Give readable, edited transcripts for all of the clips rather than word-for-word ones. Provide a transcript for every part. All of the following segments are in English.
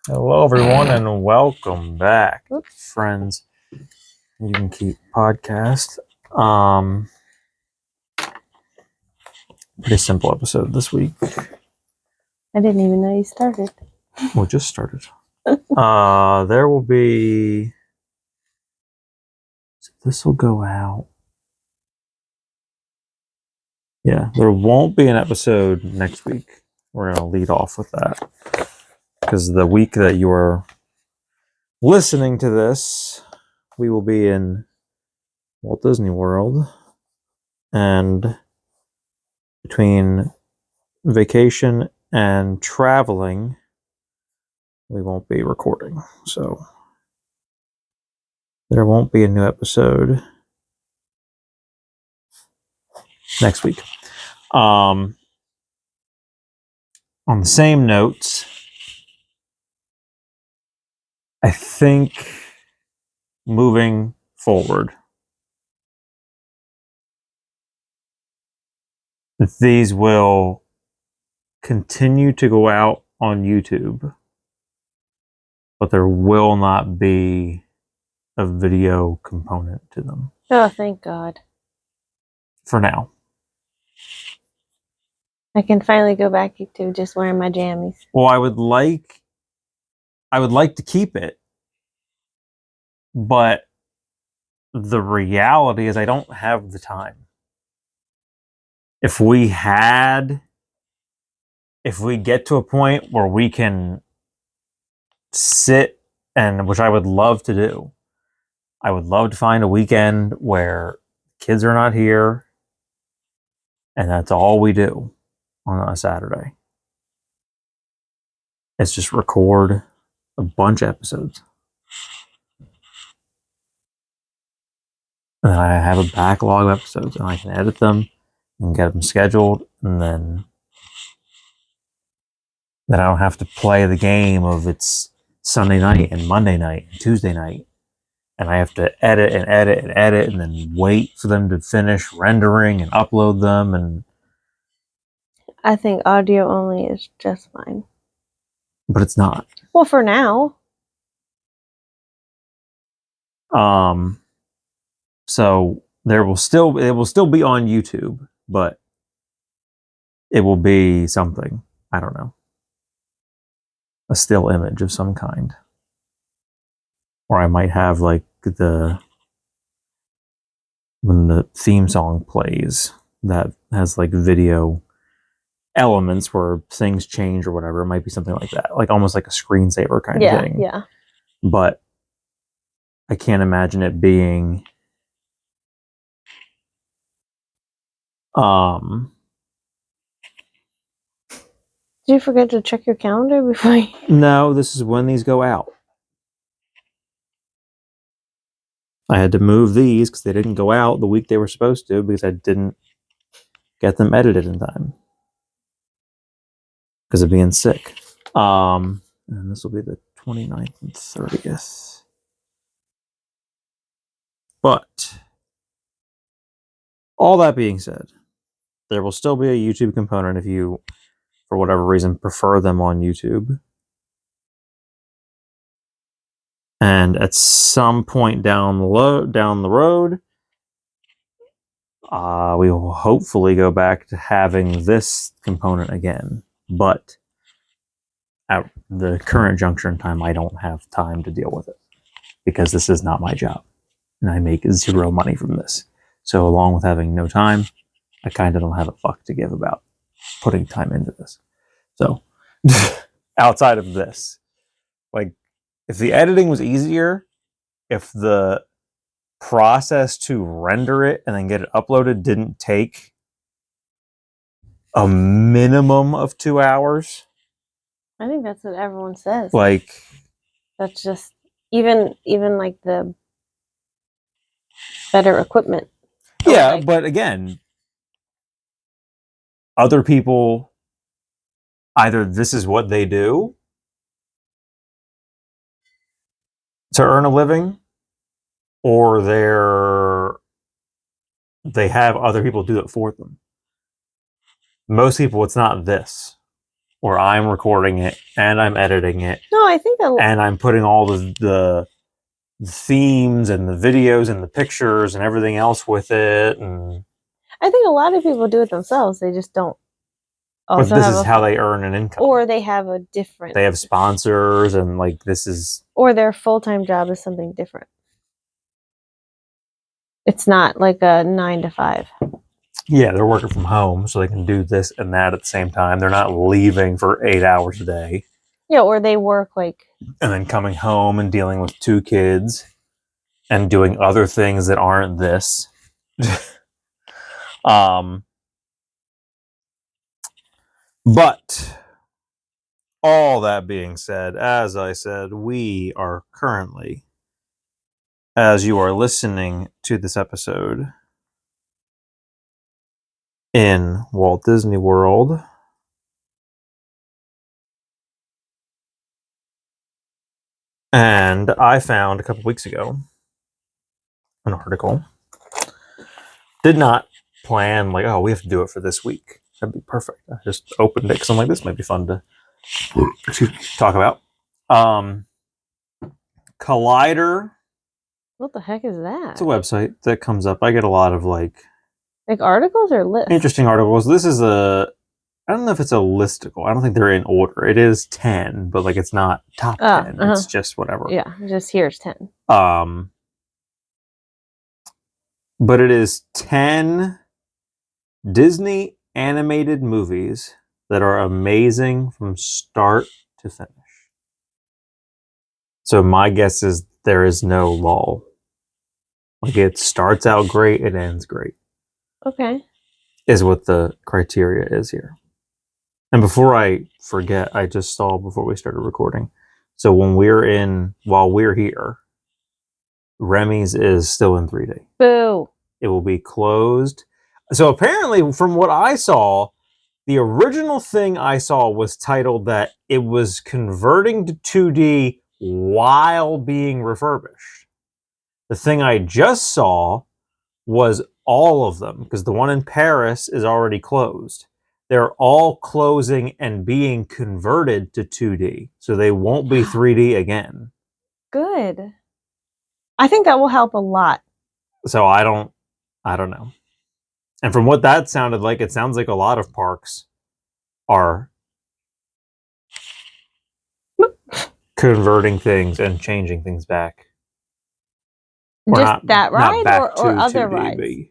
Hello, everyone, and welcome back, Oops. friends. You can keep podcast. Pretty simple episode this week. I didn't even know you started. We just started. There will be. This will go out. Yeah, there won't be an episode next week. We're gonna lead off with that because the week that you are listening to this, we will be in Walt Disney World, and between vacation and traveling, we won't be recording. So there won't be a new episode next week. On the same notes, I think moving forward, these will continue to go out on YouTube, but there will not be a video component to them Oh, thank God. for now. I can finally go back to just wearing my jammies. Well, I would like to keep it, but the reality is I don't have the time. If we get to a point where we can sit, and which I would love to do, I would love to find a weekend where kids are not here and that's all we do on a Saturday. It's just record a bunch of episodes. And I have a backlog of episodes and I can edit them and get them scheduled, and then I don't have to play the game of it's Sunday night and Monday night and Tuesday night. And I have to edit and then wait for them to finish rendering and upload them. And I think audio only is just fine. but it's not. Well, for now. So it will still be on YouTube, but it will be something. I don't know. A still image of some kind. Or I might have like when the theme song plays, that has like video elements where things change or whatever. It might be something like that, like almost like a screensaver kind of thing. Yeah. But I can't imagine it being Did you forget to check your calendar before you... No, this is when these go out. I had to move these because they didn't go out the week they were supposed to because I didn't get them edited in time because of being sick. And this will be the 29th and 30th. But all that being said, there will still be a YouTube component if you, for whatever reason, prefer them on YouTube. And at some point down the road, we will hopefully go back to having this component again. But at the current juncture in time, I don't have time to deal with it because this is not my job, and I make zero money from this. So along with having no time, I kind of don't have a fuck to give about putting time into this. So outside of this, like, if the editing was easier, if the process to render it and then get it uploaded didn't take a minimum of 2 hours, I think that's what everyone says. like, That's just even like the better equipment. yeah, like, but again, other people, either this is what they do to earn a living, or they have other people do it for them. Most people, it's not this. where I'm recording it and I'm editing it No, I think and I'm putting all the themes and the videos and the pictures and everything else with it. And I think a lot of people do it themselves. They just don't but also this have is a how they earn an income. or they have a different. They have sponsors and like this is. Or their full-time job is something different. It's not like a 9 to 5. Yeah, they're working from home, so they can do this and that at the same time. They're not leaving for 8 hours a day. Yeah, or they work like. And then coming home and dealing with 2 kids and doing other things that aren't this. But all that being said, as I said, we are currently, as you are listening to this episode, in Walt Disney World. And I found a couple weeks ago an article. Did not plan like, oh, we have to do it for this week. That'd be perfect. I just opened it because I'm like, this might be fun to talk about. Collider. What the heck is that? It's a website that comes up. I get a lot of like articles or lists? Interesting articles. This is I don't know if it's a listicle. I don't think they're in order. It is 10, but like it's not top 10. It's just whatever. Yeah, just here's 10. But it is 10 Disney animated movies that are amazing from start to finish. So my guess is there is no lull. Like it starts out great, it ends great. Okay. Is what the criteria is here. And before I forget, I just saw before we started recording. So while we're here, Remy's is still in 3D. Boo. It will be closed. So apparently, from what I saw, the original thing I saw was titled that it was converting to 2D while being refurbished. The thing I just saw was all of them, because the one in Paris is already closed. They're all closing and being converted to 2D. So they won't be 3D again. Good. I think that will help a lot. So I don't know. And from what that sounded like, it sounds like a lot of parks are converting things and changing things back. Just that ride or other 2D, rides?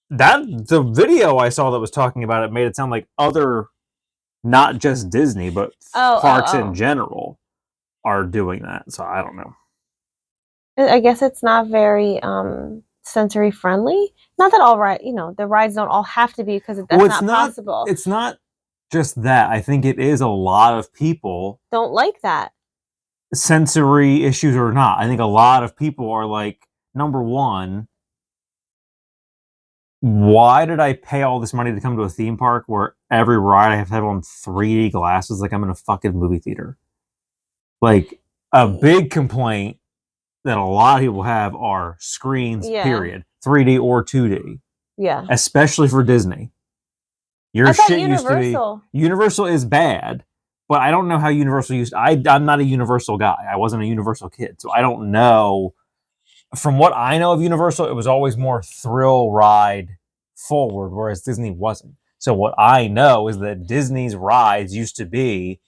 The video I saw that was talking about it made it sound like other, not just Disney, but parks in general are doing that. So I don't know. I guess it's not very sensory friendly. Not that all the rides don't all have to be, because that's not possible. It's not just that. I think it is a lot of people don't like that. Sensory issues or not. I think a lot of people are like, number one, why did I pay all this money to come to a theme park where every ride I have to have on 3D glasses like I'm in a fucking movie theater? Like, a big complaint that a lot of people have are screens, period. 3D or 2D. Yeah. Especially for Disney. Your shit used to be... Universal is bad, but I don't know how Universal used... I'm not a Universal guy. I wasn't a Universal kid, so I don't know... From what I know of Universal, it was always more thrill ride forward, whereas Disney wasn't. So what I know is that Disney's rides used to be,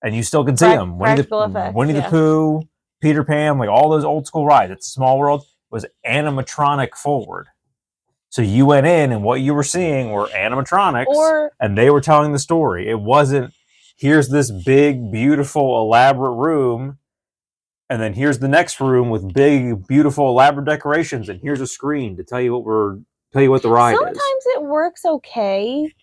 and you still can see them, Winnie the Pooh, Peter Pan, like all those old school rides. It's Small World was animatronic forward. So you went in, and what you were seeing were animatronics, and they were telling the story. It wasn't, here's this big, beautiful, elaborate room, and then here's the next room with big, beautiful, elaborate decorations, and here's a screen to tell you what the ride is. Sometimes it works okay,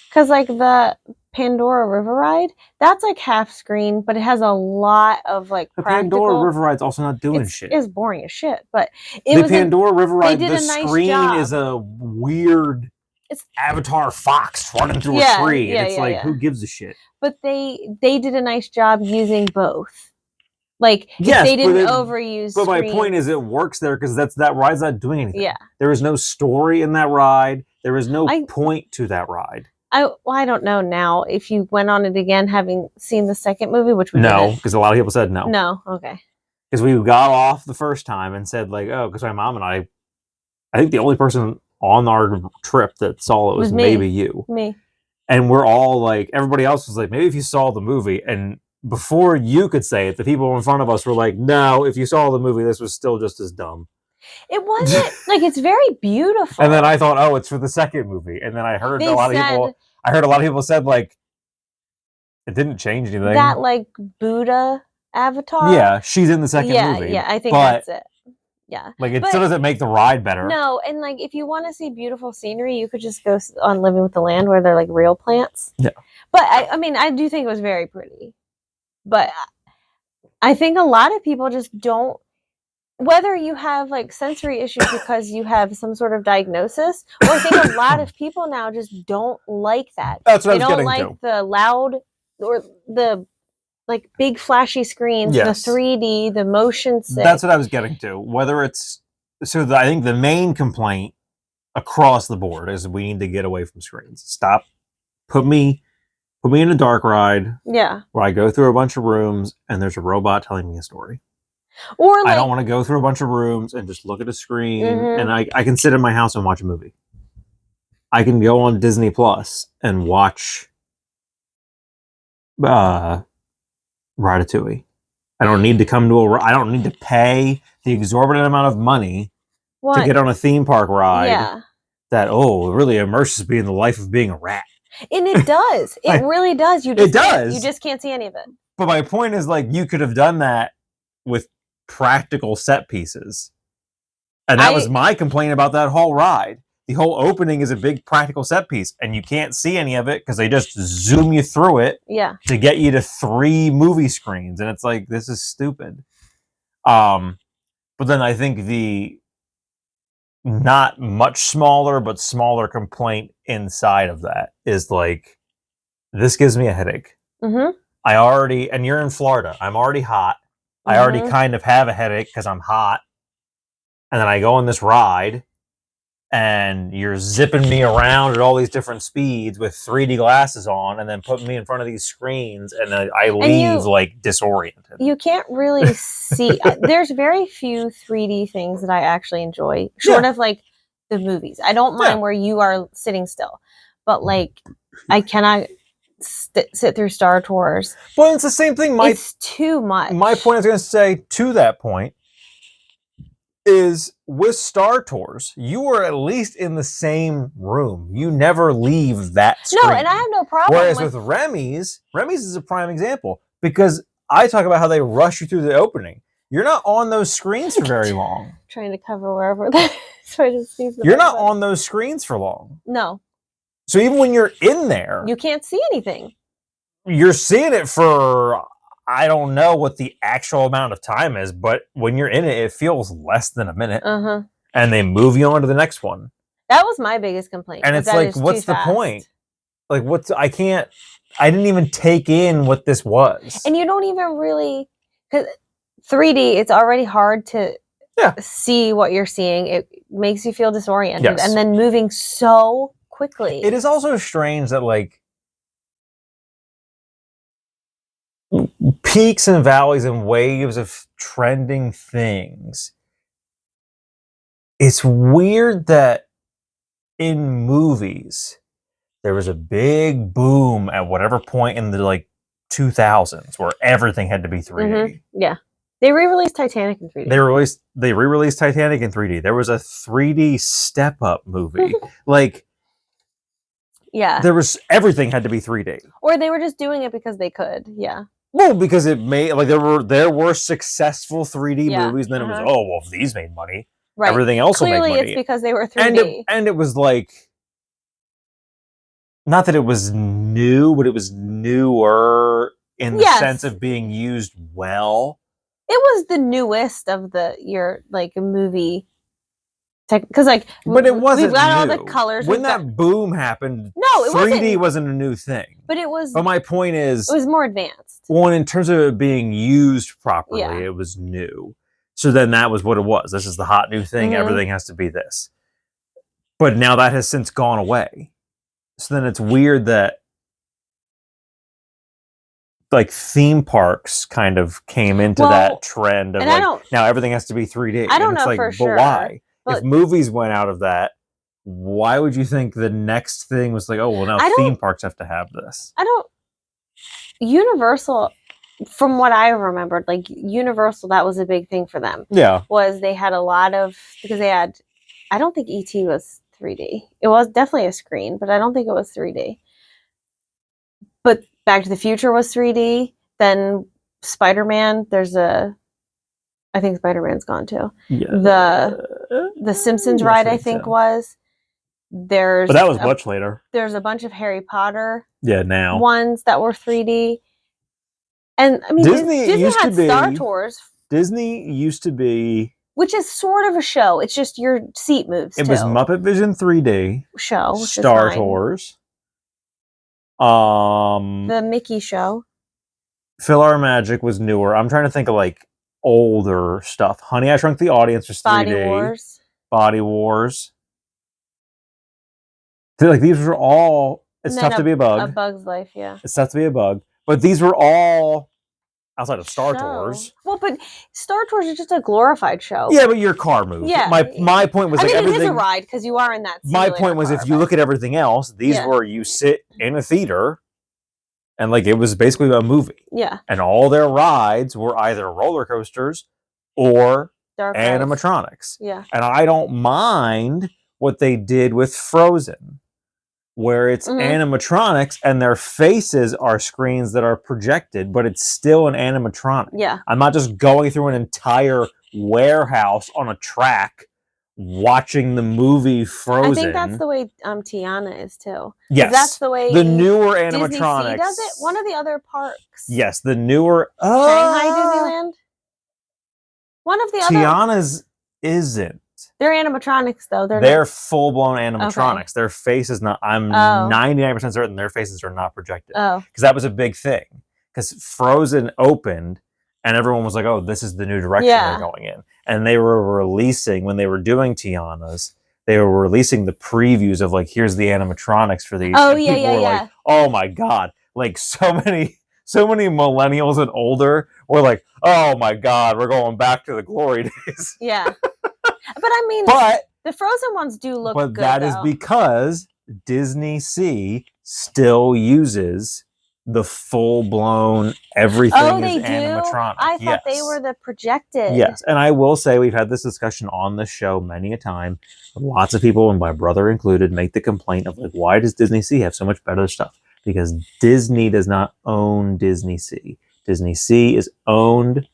because like the Pandora River ride, that's like half screen, but it has a lot of like the Pandora River ride's also not doing shit. It's boring as shit, but the Pandora River ride, the screen is a weird Avatar fox running through a tree, and it's like, who gives a shit? But they did a nice job using both. Like, yes, they didn't overuse. But my point is, it works there because that ride's not doing anything. Yeah, there is no story in that ride. There is no point to that ride. I don't know now if you went on it again, having seen the second movie, which we No, didn't. because a lot of people said no. No, okay. Because we got off the first time and said like, oh, because my mom and I think the only person on our trip that saw it was maybe you. Me. And we're all like, everybody else was like, maybe if you saw the movie. And before you could say it, the people in front of us were like, no, if you saw the movie, this was still just as dumb. It wasn't like, it's very beautiful. And then I thought, oh, it's for the second movie. And then I heard a lot of people said like, it didn't change anything. That like Buddha avatar. Yeah, she's in the second movie. Yeah, I think that's it. Yeah. Like, it still doesn't make the ride better. No, and like, if you want to see beautiful scenery, you could just go on Living with the Land where they're like real plants. Yeah. But I mean, I do think it was very pretty. But I think a lot of people just don't, whether you have like sensory issues because you have some sort of diagnosis, or I think a lot of people now just don't like that. That's what they don't like the loud or the like big flashy screens, yes. the 3D, the motion sick. That's what I was getting to. Whether it's I think the main complaint across the board is we need to get away from screens. Stop. Put me in a dark ride. Yeah. Where I go through a bunch of rooms and there's a robot telling me a story. Or like, I don't want to go through a bunch of rooms and just look at a screen and I can sit in my house and watch a movie. I can go on Disney Plus and watch Ratatouille. I don't need to I don't need to pay the exorbitant amount of money to get on a theme park ride that really immerses me in the life of being a rat. And it does. It really does. You just can't see any of it. But my point is, like, you could have done that with practical set pieces. And that was my complaint about that whole ride. The whole opening is a big practical set piece, and you can't see any of it because they just zoom you through it to get you to 3 movie screens. And it's like, this is stupid. But then I think the not much smaller, but smaller complaint inside of that is like, this gives me a headache. Mm-hmm. And you're in Florida. I'm already hot. Mm-hmm. I already kind of have a headache because I'm hot. And then I go on this ride and you're zipping me around at all these different speeds with 3D glasses on and then putting me in front of these screens and I leave like disoriented. You can't really see. There's very few 3D things that I actually enjoy, short of like the movies. I don't mind where you are sitting still, but like I cannot sit through Star Tours. Well, it's the same thing. It's too much. My point I was going to say to that point is with Star Tours, you are at least in the same room. You never leave that screen. No, and I have no problem. Whereas with Remy's is a prime example because I talk about how they rush you through the opening. You're not on those screens for very long. Trying to cover wherever that is. You're not on those screens for long. No. So even when you're in there, you can't see anything. You're seeing it for, I don't know what the actual amount of time is, but when you're in it, it feels less than a minute. Uh-huh. And they move you on to the next one. That was my biggest complaint. And it's like, what's the point? Like, I didn't even take in what this was. And you don't even really, because 3D, it's already hard to see what you're seeing. It makes you feel disoriented. Yes. And then moving so quickly. It is also strange that, like, peaks and valleys and waves of trending things. It's weird that in movies there was a big boom at whatever point in the like 2000s where everything had to be 3D. Mm-hmm. Yeah. They re-released Titanic in 3D. They re-released Titanic in 3D. There was a 3D Step Up movie. Like, yeah. Everything had to be 3D. Or they were just doing it because they could. Yeah. Well, because it made, like, there were successful 3D movies, and then it was, if these made money, everything else will make money. Clearly, it's because they were 3D. And it was like, not that it was new, but it was newer in the sense of being used well. It was the newest of your like movie. Because like, but it wasn't. We've got new. all the colors. When that boom happened, no, it 3D wasn't a new thing. But it was. But my point is, it was more advanced. Well, in terms of it being used properly, it was new. So then that was what it was. This is the hot new thing. Mm-hmm. Everything has to be this. But now that has since gone away. So then it's weird that like theme parks kind of came into Well, that trend of and I like don't- now everything has to be 3D. I don't and it's know like, for but sure, why? but- If movies went out of that, why would you think the next thing was like, oh well, now I don't- theme parks have to have this? Universal, from what I remembered, like Universal, that was a big thing for them. Yeah. Was they had a lot of, because they had, I don't think ET was 3D. It was definitely a screen, but I don't think it was 3D. But Back to the Future was 3D. Then Spider-Man, I think Spider-Man's gone too. Yeah. The Simpsons Yes, ride, I I think think so. was. There's But that was much later. There's a bunch of Harry Potter Yeah, now. ones that were 3D. And I mean, Disney Disney used to had Star be- Tours, Disney used to be. which is sort of a show. It's just your seat moves. It was too. Muppet Vision 3D, show, which is Star fine. Tours, The Mickey show. PhilharMagic was newer. I'm trying to think of like older stuff. Honey, I Shrunk the Audience was 3D. Body Wars. Body Wars. So, like these were all. It's And tough then to be a A bug. Bug's Life, yeah. It's tough to be a bug. But these were all outside of Star Show. Tours. Well, but Star Tours is just a glorified show. Yeah, but your car moved. Yeah. My point was I like mean, everything. it is a ride because you are in that. My point was, if you look at everything else, these Yeah. were you sit in a theater, and like it was basically a movie, yeah, and all their rides were either roller coasters or dark rides. animatronics. Yeah, And I don't mind what they did with Frozen, where it's Mhm. animatronics and their faces are screens that are projected, but it's still an animatronic. yeah. I'm not just going through an entire warehouse on a track watching the movie Frozen. I think that's the way Tiana is too. 'Cause Yes, that's the way the newer Disney animatronics Sea does it. One of the other parks. Yes, the newer Shanghai Disneyland. One of the other. Tiana's isn't. They're animatronics though. They're full blown animatronics. Their face is not. I'm Oh. 99% certain their faces are not projected. Oh, Because that was a big thing. Because Frozen opened and everyone was like, oh, this is the new direction Yeah. they're going in. And they were releasing, when they were doing Tiana's, they were releasing the previews of like, here's the animatronics for these. Oh, and yeah, people yeah, were yeah. like, oh my God. Like so many millennials and older were like, oh my God, we're going back to the glory days. yeah. But I mean, But the Frozen ones do look good. that is though. because Disney Sea still uses the full-blown everything Oh, is they do. animatronic. I thought they Yes. were the projected. Yes, and I will say we've had this discussion on the show many a time. Lots of people, and my brother included, make the complaint of like, why does Disney Sea have so much better stuff? Because Disney does not own Disney Sea. Disney Sea is owned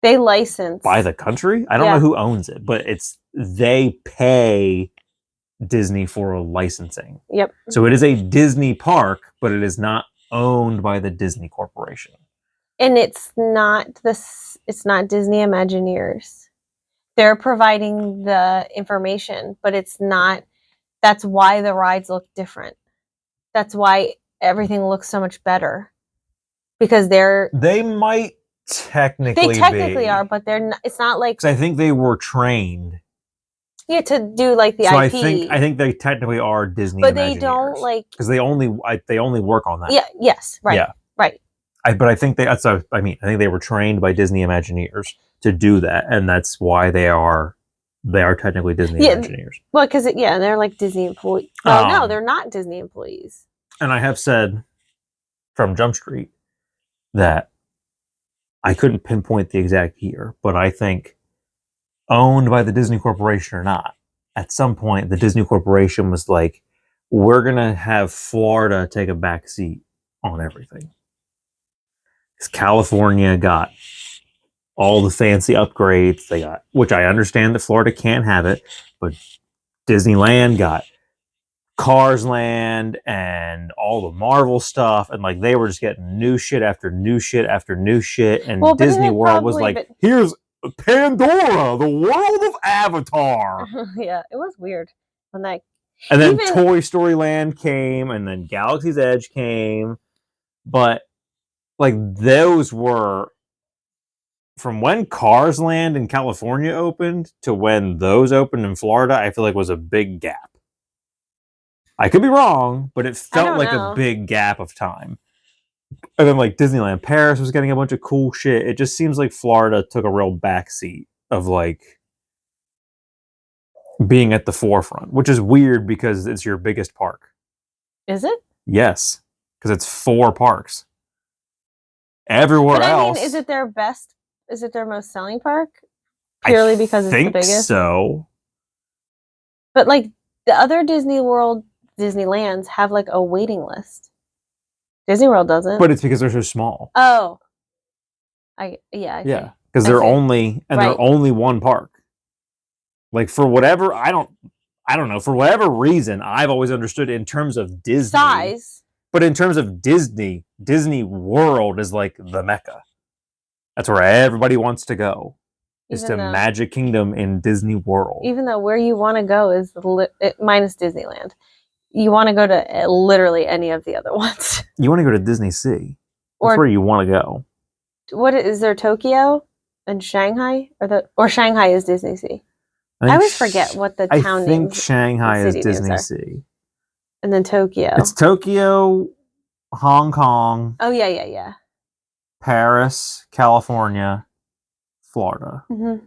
They license by the country. I don't Yeah. know who owns it, but they pay Disney for licensing. Yep. So it is a Disney park, but it is not owned by the Disney Corporation. And it's not It's not Disney Imagineers. They're providing the information, but it's not. That's why the rides look different. That's why everything looks so much better, because They might technically they technically be, are, but they're not. It's not like because I think they were trained. to do like the So IP. I think they technically are Disney, but they don't like. because they only work on that. Yeah. Yes. Right. Yeah. Right. But I think I think they were trained by Disney Imagineers to do that, and that's why they are technically Disney Yeah. Imagineers. Well, because they're like Disney employees. Oh no, Um, they're not Disney employees. And I have said from Jump Street that I couldn't pinpoint the exact year, but I think, owned by the Disney Corporation or not, at some point the Disney Corporation was like, we're going to have Florida take a back seat on everything. Because California got all the fancy upgrades they got, which I understand that Florida can't have it, but Disneyland got Cars Land and all the Marvel stuff, and like they were just getting new shit after new shit after new shit, and Well, but it Disney had World was probably like, here's Pandora, the world of Avatar. Yeah, it was weird when that. And then Even- Toy Story Land came, and then Galaxy's Edge came, but like those were, from when Cars Land in California opened to when those opened in Florida, I feel like was a big gap. I could be wrong, but it felt don't like know. a big gap of time. And then like Disneyland Paris was getting a bunch of cool shit. It just seems like Florida took a real backseat of like being at the forefront, which is weird because it's your biggest park. Is it? Yes, because it's 4 parks. Everywhere But I else, mean, is it their best? Is it their most selling park? Purely because it's the biggest. So, But like the other Disney World, Disneylands have like a waiting list. Disney World doesn't. but it's because they're so small. Oh, I Yeah, see. because I they're see. only Right. they're only one park. Like for whatever I don't know, for whatever reason, I've always understood in terms of Disney Size. But in terms of Disney World is like the Mecca. That's where everybody wants to go. Is to Magic Kingdom in Disney World. Even though where you want to go is minus Disneyland. You want to go to literally any of the other ones. You want to go to Disney Sea. That's Or where you want to go. what is there? Tokyo and Shanghai, or Shanghai is Disney Sea. I always forget what the town I think names, Shanghai is city names Disney are. Sea. And then Tokyo. It's Tokyo, Hong Kong, Oh yeah. Paris, California, Florida. Mm-hmm.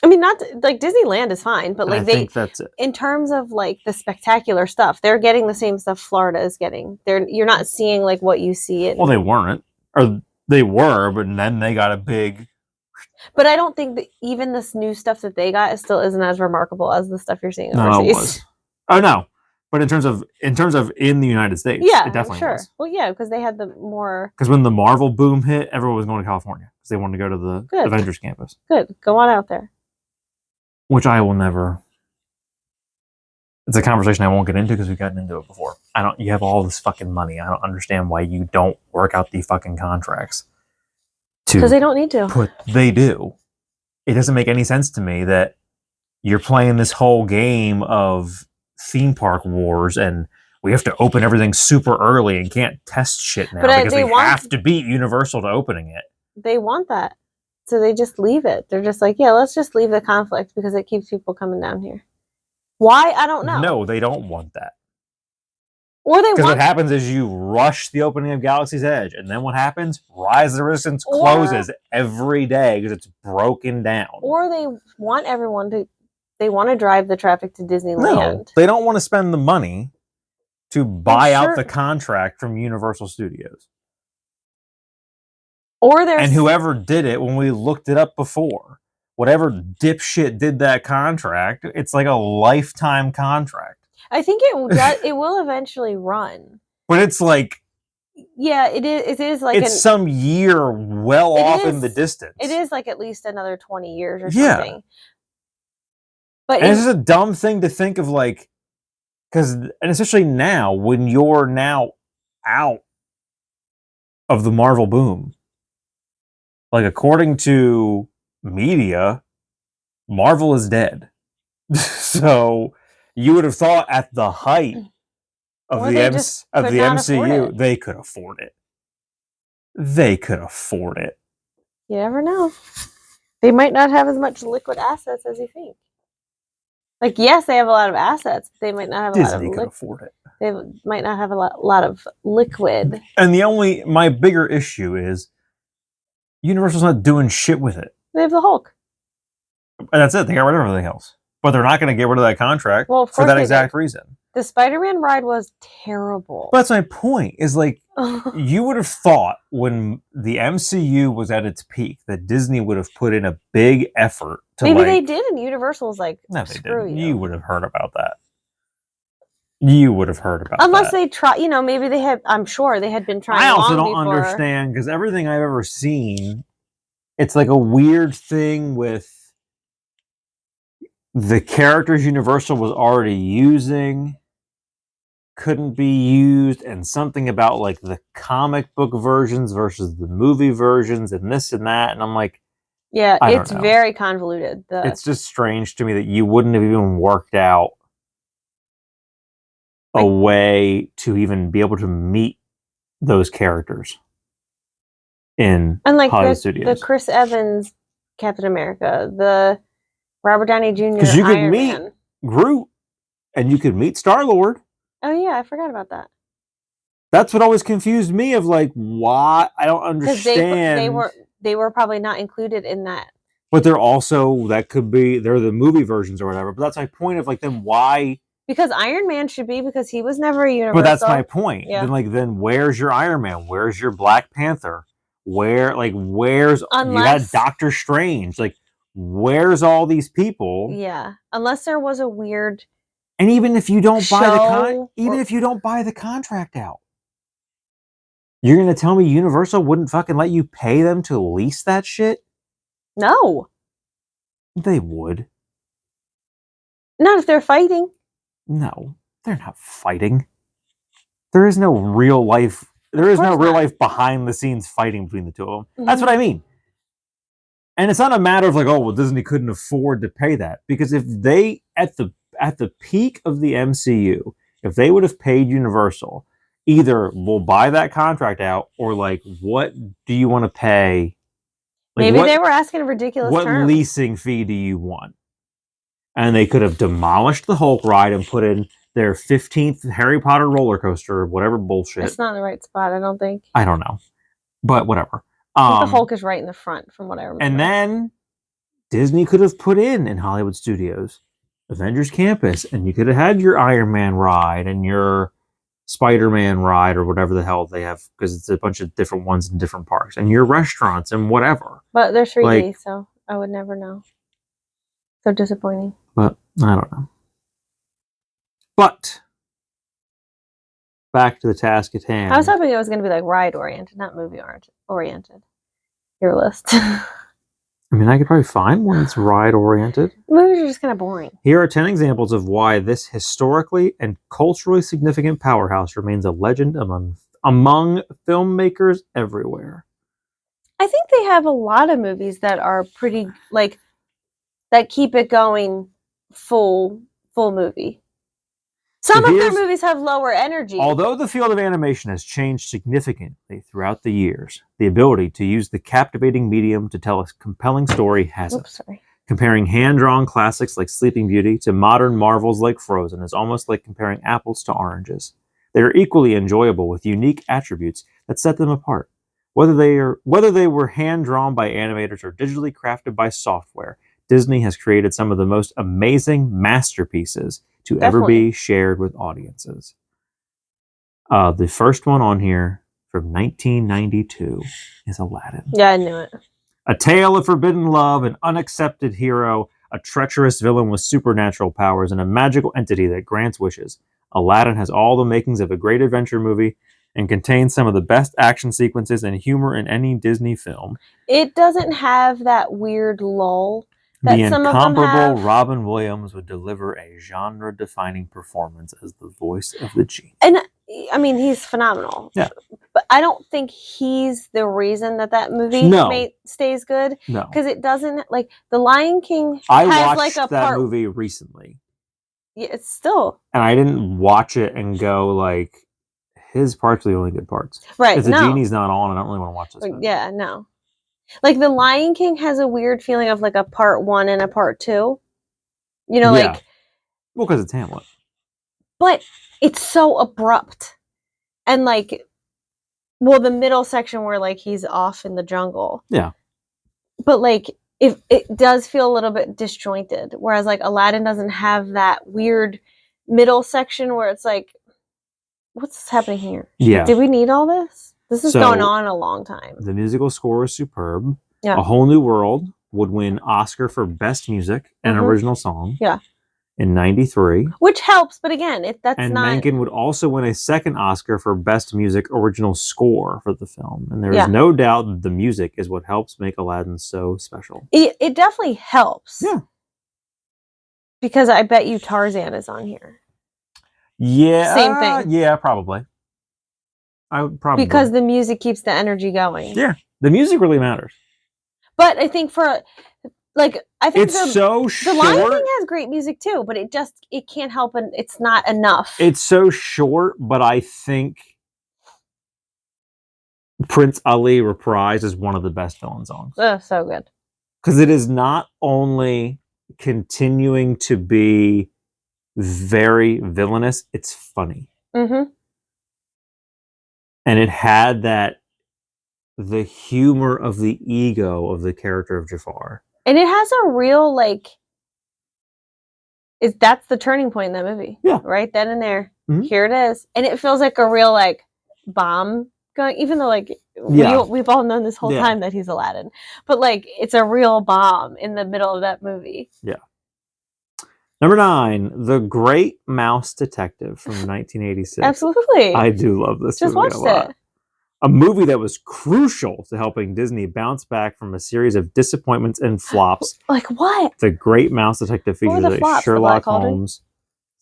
I mean, not like Disneyland is fine, but like I think that's it. In terms of like the spectacular stuff, they're getting the same stuff Florida is getting. You're not seeing like what you see. Well, they weren't, or they were, but then they got a big. But I don't think that even this new stuff that they got still isn't as remarkable as the stuff you're seeing overseas. No, it was. Oh no, but in terms of in the United States, yeah, it definitely was. Well, yeah, because they had the more. Because when the Marvel boom hit, everyone was going to California because they wanted to go to the Avengers campus. Good, go on out there. Which I will never. It's a conversation I won't get into because we've gotten into it before. You have all this fucking money. I don't understand why you don't work out the fucking contracts. Because they don't need to. They do. It doesn't make any sense to me that you're playing this whole game of theme park wars and we have to open everything super early and can't test shit now because they have to beat Universal to opening it. They want that. So they just leave it. They're just like, yeah, let's just leave the conflict because it keeps people coming down here. Why? I don't know. No, they don't want that. Or they want. Because what happens is you rush the opening of Galaxy's Edge, and then what happens? Rise of the Resistance closes every day because it's broken down. Or they want everyone to. They want to drive the traffic to Disneyland. No, they don't want to spend the money to buy out the contract from Universal Studios. And whoever did it, when we looked it up before, whatever dipshit did that contract, it's like a lifetime contract. I think it will eventually run. But it's like... Yeah, it is. It is like... It's some year well off in the distance. It is like at least another 20 years or something. Yeah. But it's just a dumb thing to think of, like... And especially now, when you're now out of the Marvel boom. Like, according to media, Marvel is dead. So you would have thought at the height of the MCU, they could afford it. They could afford it. You never know. They might not have as much liquid assets as you think. Like, yes, they have a lot of assets, but they might not have a lot of... Disney could afford it. They might not have a lot of liquid. And my bigger issue is Universal's not doing shit with it. They have the Hulk. And that's it. They got rid of everything else. But they're not going to get rid of that contract for that exact reason. The Spider-Man ride was terrible. But that's my point. Is like, you would have thought when the MCU was at its peak that Disney would have put in a big effort to Maybe they did, and Universal's like, no, they didn't. You would have heard about that. You would have heard about Unless they try, maybe they had, I'm sure they had been trying. I also don't understand, because everything I've ever seen, it's like a weird thing with the characters Universal was already using couldn't be used, and something about like the comic book versions versus the movie versions and this and that, and I'm like, yeah, it's very convoluted. It's just strange to me that you wouldn't have even worked out a way to even be able to meet those characters in Hollywood Studios. The Chris Evans Captain America, the Robert Downey Jr. Because you could meet Groot and you could meet Star-Lord. Oh yeah, I forgot about that. That's what always confused me of like, why? I don't Because understand. they were probably not included in that. But they're also, that could be, they're the movie versions or whatever. But that's my point of like, then why? Because Iron Man should be, because he was never a Universal. But that's my point. Yeah. Then where's your Iron Man? Where's your Black Panther? Where's you had Doctor Strange? Like, where's all these people? Yeah. Unless there was a weird. And even if you don't buy the contract out, you're gonna tell me Universal wouldn't fucking let you pay them to lease that shit? No. They would. Not if they're fighting. No, they're not fighting. There is no real life. There is no real life behind the scenes fighting between the two of them. Mm-hmm. That's what I mean. And it's not a matter of like, oh, well, Disney couldn't afford to pay that, because if they at the peak of the MCU, if they would have paid Universal, either we'll buy that contract out, or like, what do you want to pay? Like, maybe they were asking a ridiculous term. What leasing fee do you want? And they could have demolished the Hulk ride and put in their 15th Harry Potter roller coaster or whatever bullshit. It's not in the right spot, I don't think. I don't know. But whatever. I think the Hulk is right in the front, from what I remember. And then Disney could have put in Hollywood Studios Avengers Campus, and you could have had your Iron Man ride and your Spider-Man ride or whatever the hell they have, because it's a bunch of different ones in different parks, and your restaurants and whatever. But they're 3D, so I would never know. So disappointing. But I don't know. But back to the task at hand. I was hoping it was going to be like ride oriented, not movie oriented. Your list. I mean, I could probably find one that's ride oriented. Movies are just kind of boring. Here are 10 examples of why this historically and culturally significant powerhouse remains a legend among filmmakers everywhere. I think they have a lot of movies that are pretty, like, that keep it going full movie. Some of their movies have lower energy. Although the field of animation has changed significantly throughout the years, the ability to use the captivating medium to tell a compelling story hasn't. Comparing hand-drawn classics like Sleeping Beauty to modern marvels like Frozen is almost like comparing apples to oranges. They are equally enjoyable with unique attributes that set them apart. Whether they were hand-drawn by animators or digitally crafted by software, Disney has created some of the most amazing masterpieces to ever be shared with audiences. The first one on here from 1992 is Aladdin. Yeah, I knew it. A tale of forbidden love, an unaccepted hero, a treacherous villain with supernatural powers, and a magical entity that grants wishes. Aladdin has all the makings of a great adventure movie and contains some of the best action sequences and humor in any Disney film. It doesn't have that weird lull. The incomparable Robin Williams would deliver a genre-defining performance as the voice of the genie. And, I mean, he's phenomenal. Yeah. But I don't think he's the reason that movie stays good. No. Because it doesn't, like, The Lion King I watched that movie recently. Yeah, it's still. And I didn't watch it and go, like, his parts are the only good parts. Right, because the genie's not on, I don't really want to watch this movie. Yeah, no. Like, The Lion King has a weird feeling of, like, a part 1 and a part 2. You know, like... Well, because it's Hamlet. But it's so abrupt. And, like... Well, the middle section where, like, he's off in the jungle. Yeah. But, like, it does feel a little bit disjointed. Whereas, like, Aladdin doesn't have that weird middle section where it's like... What's happening here? Yeah. Did we need all this? This is going on a long time. The musical score is superb. Yeah. A Whole New World would win Oscar for Best Music and Original Song. Yeah. In 93. Which helps, but again, that's and not... Menken would also win a second Oscar for Best Music Original Score for the film. And there is no doubt that the music is what helps make Aladdin so special. It definitely helps. Yeah. Because I bet you Tarzan is on here. Yeah. Same thing. Yeah, probably. I would probably. Because the music keeps the energy going. Yeah. The music really matters. But I think I think it's so short. The Lion King has great music too, but it can't help, and it's not enough. It's so short, but I think Prince Ali Reprise is one of the best villain songs. Oh, so good. Because it is not only continuing to be very villainous. It's funny. Mm-hmm. And it had the humor of the ego of the character of Jafar. And it has a real like. That's the turning point in that movie. Yeah. Right then and there. Mhm. Here it is, and it feels like a real like bomb going. Even though like Yeah. we've all known this whole Yeah. time that he's Aladdin, but like it's a real bomb in the middle of that movie. Number 9, The Great Mouse Detective from 1986. Absolutely. I do love this Just movie watched a lot. it. A movie that was crucial to helping Disney bounce back from a series of disappointments and flops. Like what? The Great Mouse Detective What were features the a flops? The Sherlock Black Cauldron? Holmes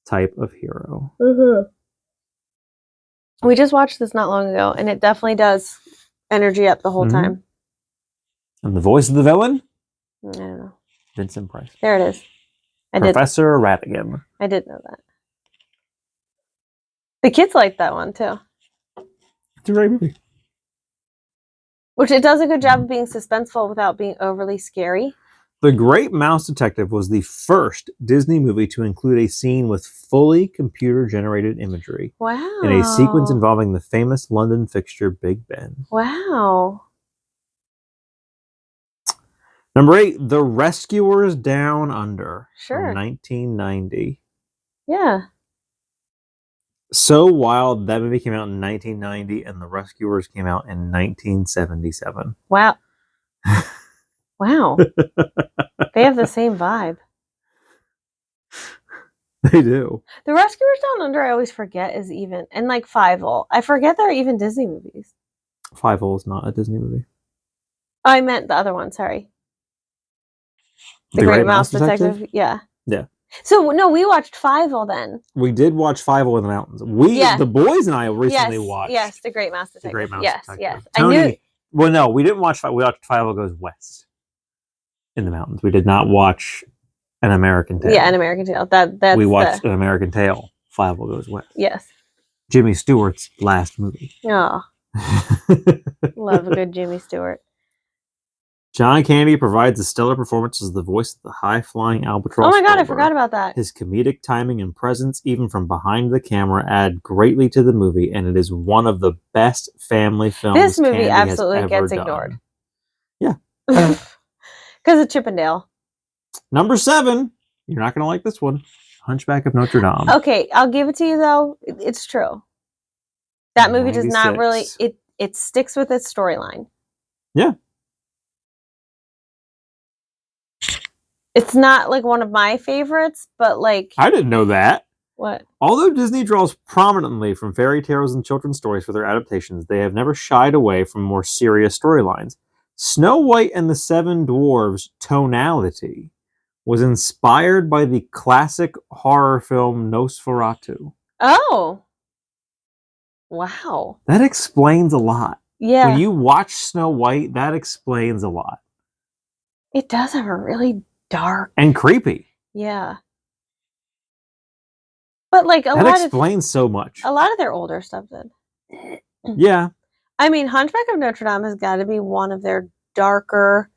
type of hero. Mm-hmm. We just watched this not long ago, and it definitely does energy up the whole Mhm. time. And the voice of the villain? I don't know. Vincent Price. There it is. Professor Rattigan. I did know that. The kids like that one too, It's a great movie. which it does a good job of being suspenseful without being overly scary. The Great Mouse Detective was the first Disney movie to include a scene with fully computer-generated imagery Wow. in a sequence involving the famous London fixture Big Ben. Wow. Number 8, The Rescuers Down Under Sure. from 1990. Yeah. So wild, that movie came out in 1990 and The Rescuers came out in 1977. Wow. Wow. They have the same vibe. They do. The Rescuers Down Under, I always forget is even, and like Fievel. I forget they're even Disney movies. Fievel is not a Disney movie. Oh, I meant the other one. Sorry. The Great Mouse Detective. Yeah. Yeah. So no, we watched Fievel then. We did watch Fievel in the Mountains. Yeah. The boys and I recently Yes. watched Yes, The Great Mouse Detective. The Great Mouse yes. Detective. Yes. Tony, I knew. Well, no, we didn't watch Fievel. We watched Fievel Goes West in the Mountains. We did not watch An American Tale. Yeah, An American Tale. That's we watched An American Tale. Fievel Goes West. Yes. Jimmy Stewart's last movie. Oh, love a good Jimmy Stewart. John Candy provides a stellar performance as the voice of the high-flying albatross. Oh my god, I Wilbur. forgot about that. His comedic timing and presence, even from behind the camera, add greatly to the movie, and it is one of the best family films. This movie Candy absolutely has ever gets done. ignored. Yeah. Because of Chippendale. Number 7. You're not going to like this one. Hunchback of Notre Dame. Okay, I'll give it to you though. It's true. That movie does not 96. really. It sticks with its storyline. Yeah. It's not like one of my favorites, but like I didn't know that. what? Although Disney draws prominently from fairy tales and children's stories for their adaptations, they have never shied away from more serious storylines. Snow White and the Seven Dwarfs' tonality was inspired by the classic horror film Nosferatu. Oh. Wow. That explains a lot. Yeah. When you watch Snow White, that explains a lot. It does have a really dark. And creepy. Yeah. But like That explains so much. a lot of their older stuff did. Yeah. I mean, Hunchback of Notre Dame has got to be one of their darker.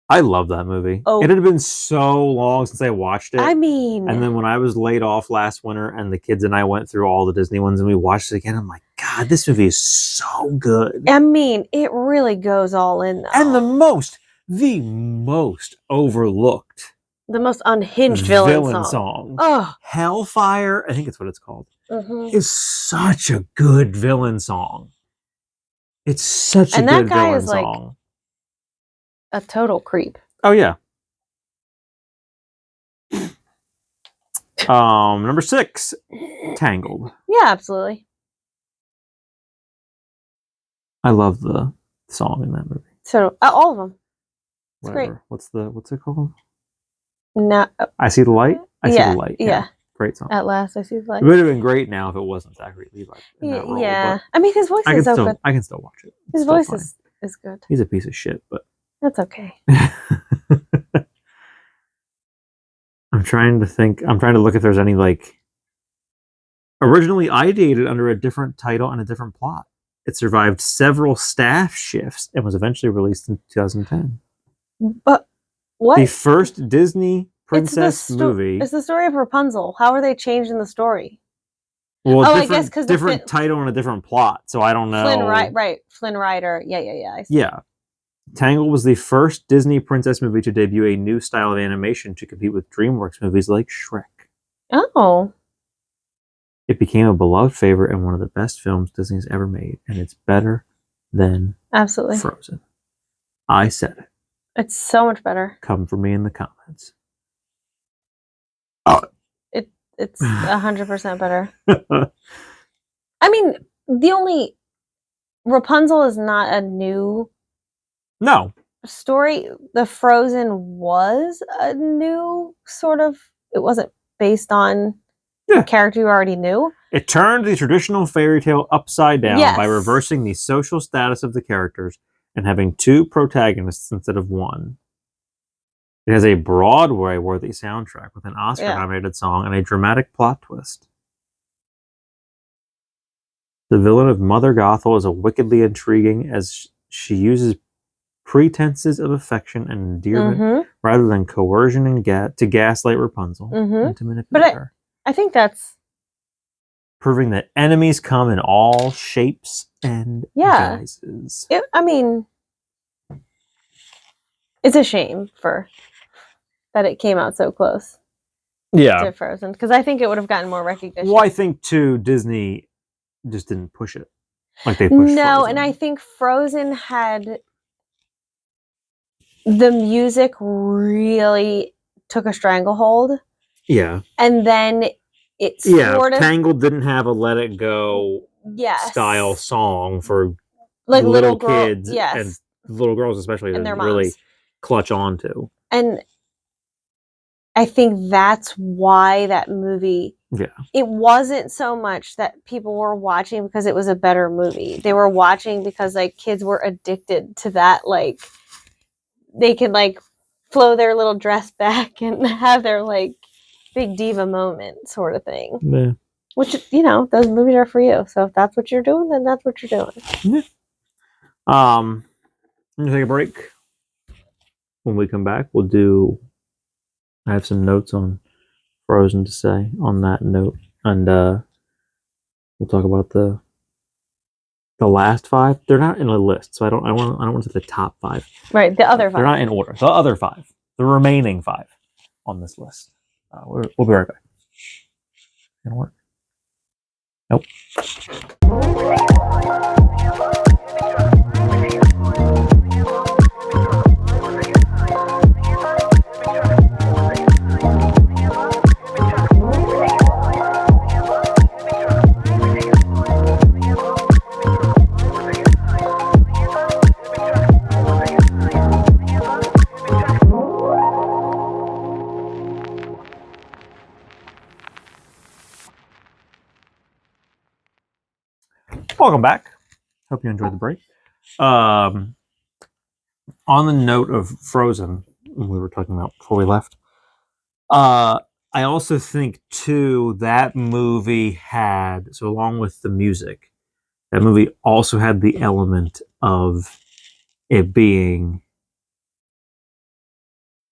I love that movie. Oh. It had been so long since I watched it. I mean, And then when I was laid off last winter and the kids and I went through all the Disney ones and we watched it again, I'm like, God, this movie is so good. it really goes all in though. And the most overlooked the most unhinged villain song. song. Oh. Hellfire, I think it's what it's called, Mhm. is such a good villain song. It's such And a that good guy villain is, like, song. A total creep. Oh yeah. Number 6, Tangled. Yeah, absolutely. I love the song in that movie. So all of them. It's great. Whatever. What's it called? Not. I See the Light? I See yeah, the Light. yeah. Great song. At last, I see the light. It would have been great now if it wasn't Zachary Levi in that role. Yeah, But I mean, his voice I is so can good. still watch it. It's His still voice fine. is good. He's a piece of shit, but That's okay. I'm trying to look if there's any like originally ideated under a different title and a different plot. It survived several staff shifts and was eventually released in 2010. But what? The first Disney princess movie. It's the story of Rapunzel. How are they changed in the story? Well, I guess because different title and a different plot. So I don't know. Flynn Rider. Yeah. I see. Yeah. Tangled was the first Disney princess movie to debut a new style of animation to compete with DreamWorks movies like Shrek. Oh. It became a beloved favorite and one of the best films Disney has ever made, and it's better than Absolutely. Frozen. I said it. It's so much better. Come for me in the comments. It's 100% better. I mean, the only Rapunzel is not a new No. story. The Frozen was a new sort of. It wasn't based on a character you already knew. It turned the traditional fairy tale upside down Yes. by reversing the social status of the characters and having two protagonists instead of one. It has a Broadway-worthy soundtrack with an Oscar-nominated song and a dramatic plot twist. The villain of Mother Gothel is a wickedly intriguing as she uses pretenses of affection and endearment rather than coercion and to gaslight Rapunzel and to manipulate her. I think that's proving that enemies come in all shapes and guises. I mean, it's a shame that it came out so close. To Frozen, because I think it would have gotten more recognition. Well, I think too Disney just didn't push it like they pushed. No, Frozen. and I think Frozen had the music really took a stranglehold. Yeah, and then it sort of Tangled didn't have a Let It Go style song for like little kids and little girls especially and their moms. Really clutch onto. And I think that's why that movie. Yeah. It wasn't so much that people were watching because it was a better movie. They were watching because like kids were addicted to that. Like they could like flow their little dress back and have their like big diva moment sort of thing. Yeah. Which, those movies are for you. So if that's what you're doing, then that's what you're doing. Yeah. I'm gonna take a break. When we come back, I have some notes on Frozen to say on that note, and we'll talk about the last 5. They're not in a list, so I don't want to say the top 5. Right, the other 5. They're not in order. The other 5, the remaining 5 on this list. We'll be right back. Gonna work? Nope. Welcome back. Hope you enjoyed the break. On the note of Frozen, we were talking about before we left, I also think too that movie had, so along with the music, that movie also had the element of it being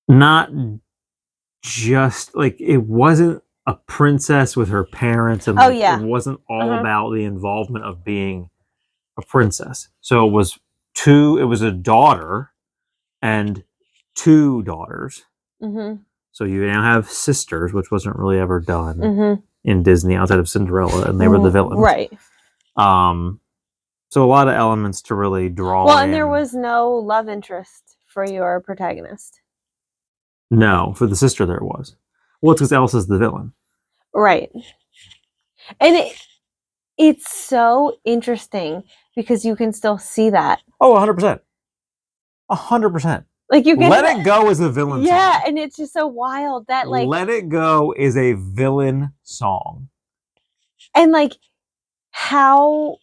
not just like it wasn't a princess with her parents, and it wasn't all about the involvement of being a princess. So it was a daughter and 2 daughters. So you now have sisters, which wasn't really ever done in Disney outside of Cinderella, and they were the villains. Right. So a lot of elements to really draw. Well, and there was no love interest for your protagonist. No, for the sister there was. Well, it's because Elsa's the villain. Right. And it's so interesting because you can still see that. Oh, 100%. 100%. Like you can Let It Go is a villain song. Yeah, and it's just so wild that like Let It Go is a villain song. And like how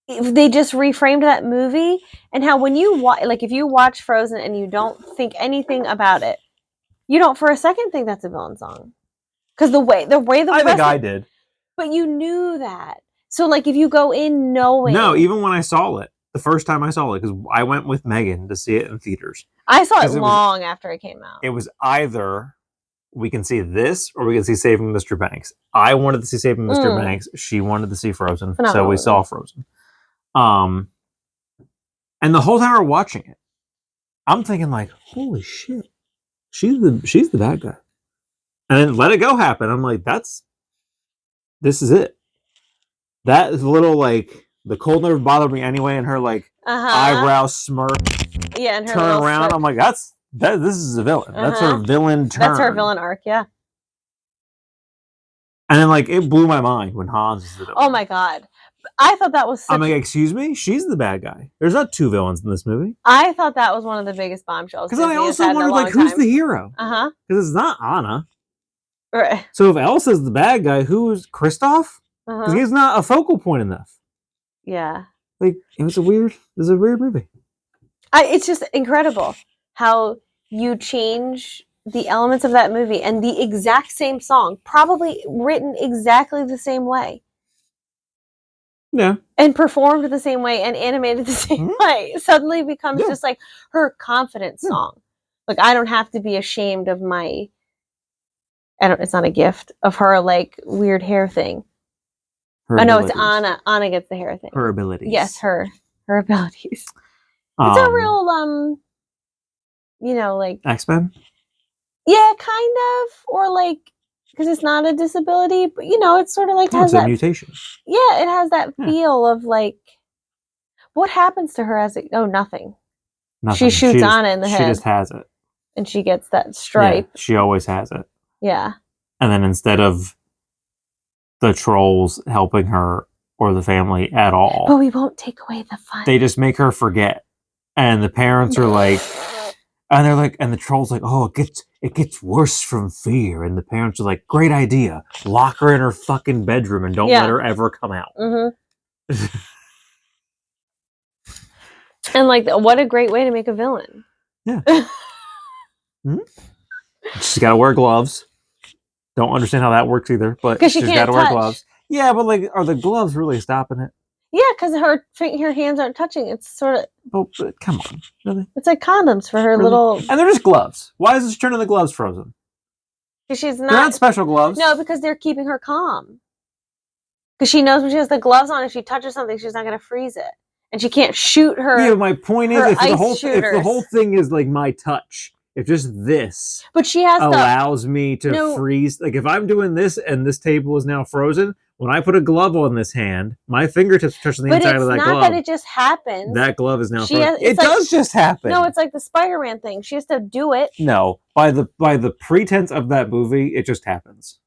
they just reframed that movie, and how when you if you watch Frozen and you don't think anything about it, you don't for a second think that's a villain song. Because the way I think I did. But you knew that. So like if you go in knowing. No, even when I saw it, the first time I saw it because I went with Megan to see it in theaters. I saw it 'Cause it was- long after it came out. It was either we can see this or we can see Saving Mr. Banks. I wanted to see Saving Mr. Banks. She wanted to see Frozen, so Phenomenal we movie. saw Frozen. And the whole time we're watching it, I'm thinking like, holy shit, she's the bad guy. And then Let It Go happen. I'm like, this is it. That is a little like the cold never bothered me anyway, and her like eyebrow smirk, Yeah, and her turn little around. smirk. I'm like, this is a villain. That's her villain turn. That's her villain arc, yeah. And then like it blew my mind when Hans is the villain. Oh my god. I thought that was such I'm like, excuse me? She's the bad guy. There's not two villains in this movie. I thought that was one of the biggest bombshells. Because I also wondered, like, who's the hero? Uh-huh. Because it's not Anna. Right. So if Elsa's the bad guy, who's Kristoff? Because Uh-huh. he's not a focal point enough. Yeah. Like, it was a weird movie. It's just incredible how you change the elements of that movie and the exact same song, probably written exactly the same way. Yeah. And performed the same way and animated the same way suddenly becomes just like her confidence song. Like, I don't have to be ashamed of my, it's not a gift, of her like weird hair thing. Her Oh no, it's abilities. Anna. Anna gets the hair thing. Her abilities. Yes, her abilities. It's a real like X-Men? yeah, kind of, or like because it's not a disability, but it's sort of like has It's a that mutation. yeah, it has that Yeah. feel of like what happens to her as it nothing. Nothing. She shoots just, Anna in the She head. just has it. And she gets that stripe. Yeah, she always has it. Yeah. And then instead of the trolls helping her or the family at all, But we won't take away the fun. they just make her forget. And the parents are like, and they're like, and the troll's like, oh, it gets worse from fear. And the parents are like, great idea. Lock her in her fucking bedroom and don't Yeah. let her ever come out. Mm-hmm. And like, what a great way to make a villain. Yeah. She's got to wear gloves. Don't understand how that works either, but 'Cause she she's can't got to wear touch. gloves. Yeah, but like, are the gloves really stopping it? Yeah, because her hands aren't touching. It's sort of But come on, really? it's like condoms for her Really? little. And they're just gloves. Why is she turning the gloves frozen? Because she's They're not not. special gloves. No, because they're keeping her calm. Because she knows when she has the gloves on, if she touches something, she's not going to freeze it, and she can't shoot her. Yeah, but my point is, her if the ice whole thing is like my touch, if just this But she has the. allows me to No. freeze, like if I'm doing this and this table is now frozen, when I put a glove on this hand, my fingertips are touching the But inside it's of that not glove. that it just happens. That glove is now She frozen. has- It it's like- does just happen. No, it's like the Spider-Man thing. She has to do it. No, by the pretense of that movie, it just happens.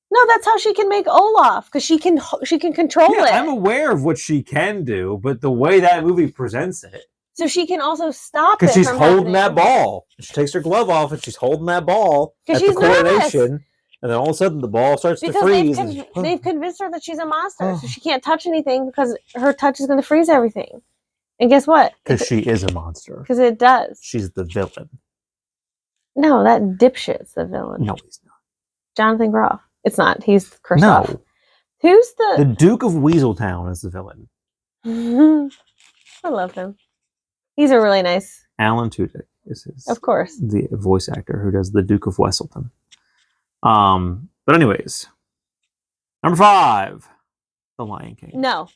No, that's how she can make Olaf because she can control Yeah, it. I'm aware of what she can do, but the way that movie presents it, So she can also stop it because she's from holding that happening. ball. She takes her glove off and she's holding that ball 'Cause at the she's nervous. coronation, and then all of a sudden the ball starts to Because freeze. they've convinced her that she's a monster, Oh. so she can't touch anything because her touch is going to freeze everything. And guess what? Because she is a monster. Because it does. She's the villain. No, that dipshit's the villain. No, he's Jonathan Groff. It's not. He's not. Kristoff. No, Who's the Duke of Weaseltown is the villain. I love him. He's a really nice. Alan Tudyk is his, Of course. the voice actor who does the Duke of Weselton. But anyways, number 5, The Lion King. No.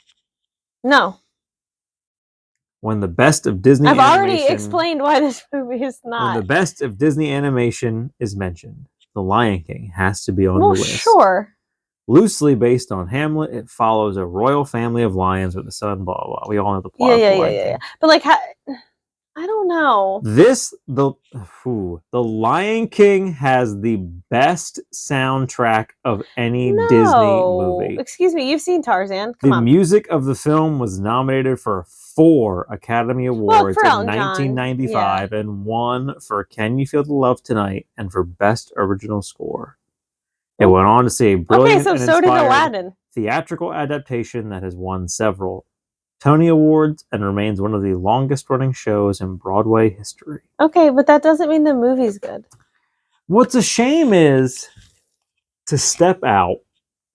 When the best of Disney I've already animation- explained why this movie is When not. the best of Disney animation is mentioned, The Lion King has to be on Well, the list. sure. Loosely based on Hamlet, it follows a royal family of lions with a son, blah, blah, blah. We all know the plot of The Lion King. But like, I don't know. The Lion King has the best soundtrack of any Disney movie. Excuse me, you've seen Tarzan. Come The on. music of the film was nominated for 4 Academy Awards for in Elton John, 1995 and 1 for Can You Feel the Love Tonight and for Best Original Score. It went on to see a brilliant Okay, and so did inspired Aladdin. theatrical adaptation that has won several Tony Awards and remains one of the longest-running shows in Broadway history. Okay, but that doesn't mean the movie's good. What's a shame is to step out.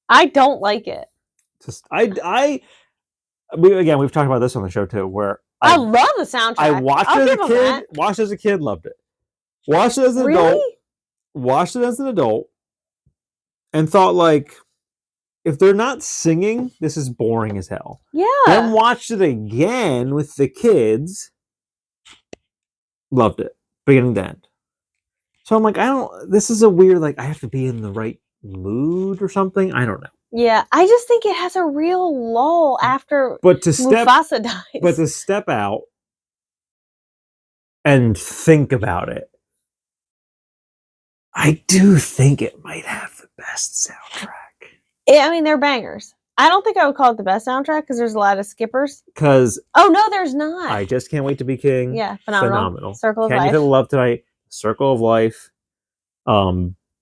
I don't like it. We've talked about this on the show too, where I love the soundtrack. I watched I'll it as give a 'em kid. that. Watched it as a kid, loved it. Watched it as an Really? adult. Watched it as an adult, and thought like, if they're not singing, this is boring as hell. Then Yeah. watched it again with the kids. Loved it, beginning to end. So I'm like, I don't. This is a weird. Like, I have to be in the right mood or something. I don't know. Yeah. I just think it has a real lull after But to step, Mufasa dies. but to step out and think about it, I do think it might have the best soundtrack. I mean, they're bangers. I don't think I would call it the best soundtrack because there's a lot of skippers. Because Oh no, there's not. I Just Can't Wait to Be King. Yeah, phenomenal. Circle of Can You Life. Feel the Love Tonight? Circle of Life.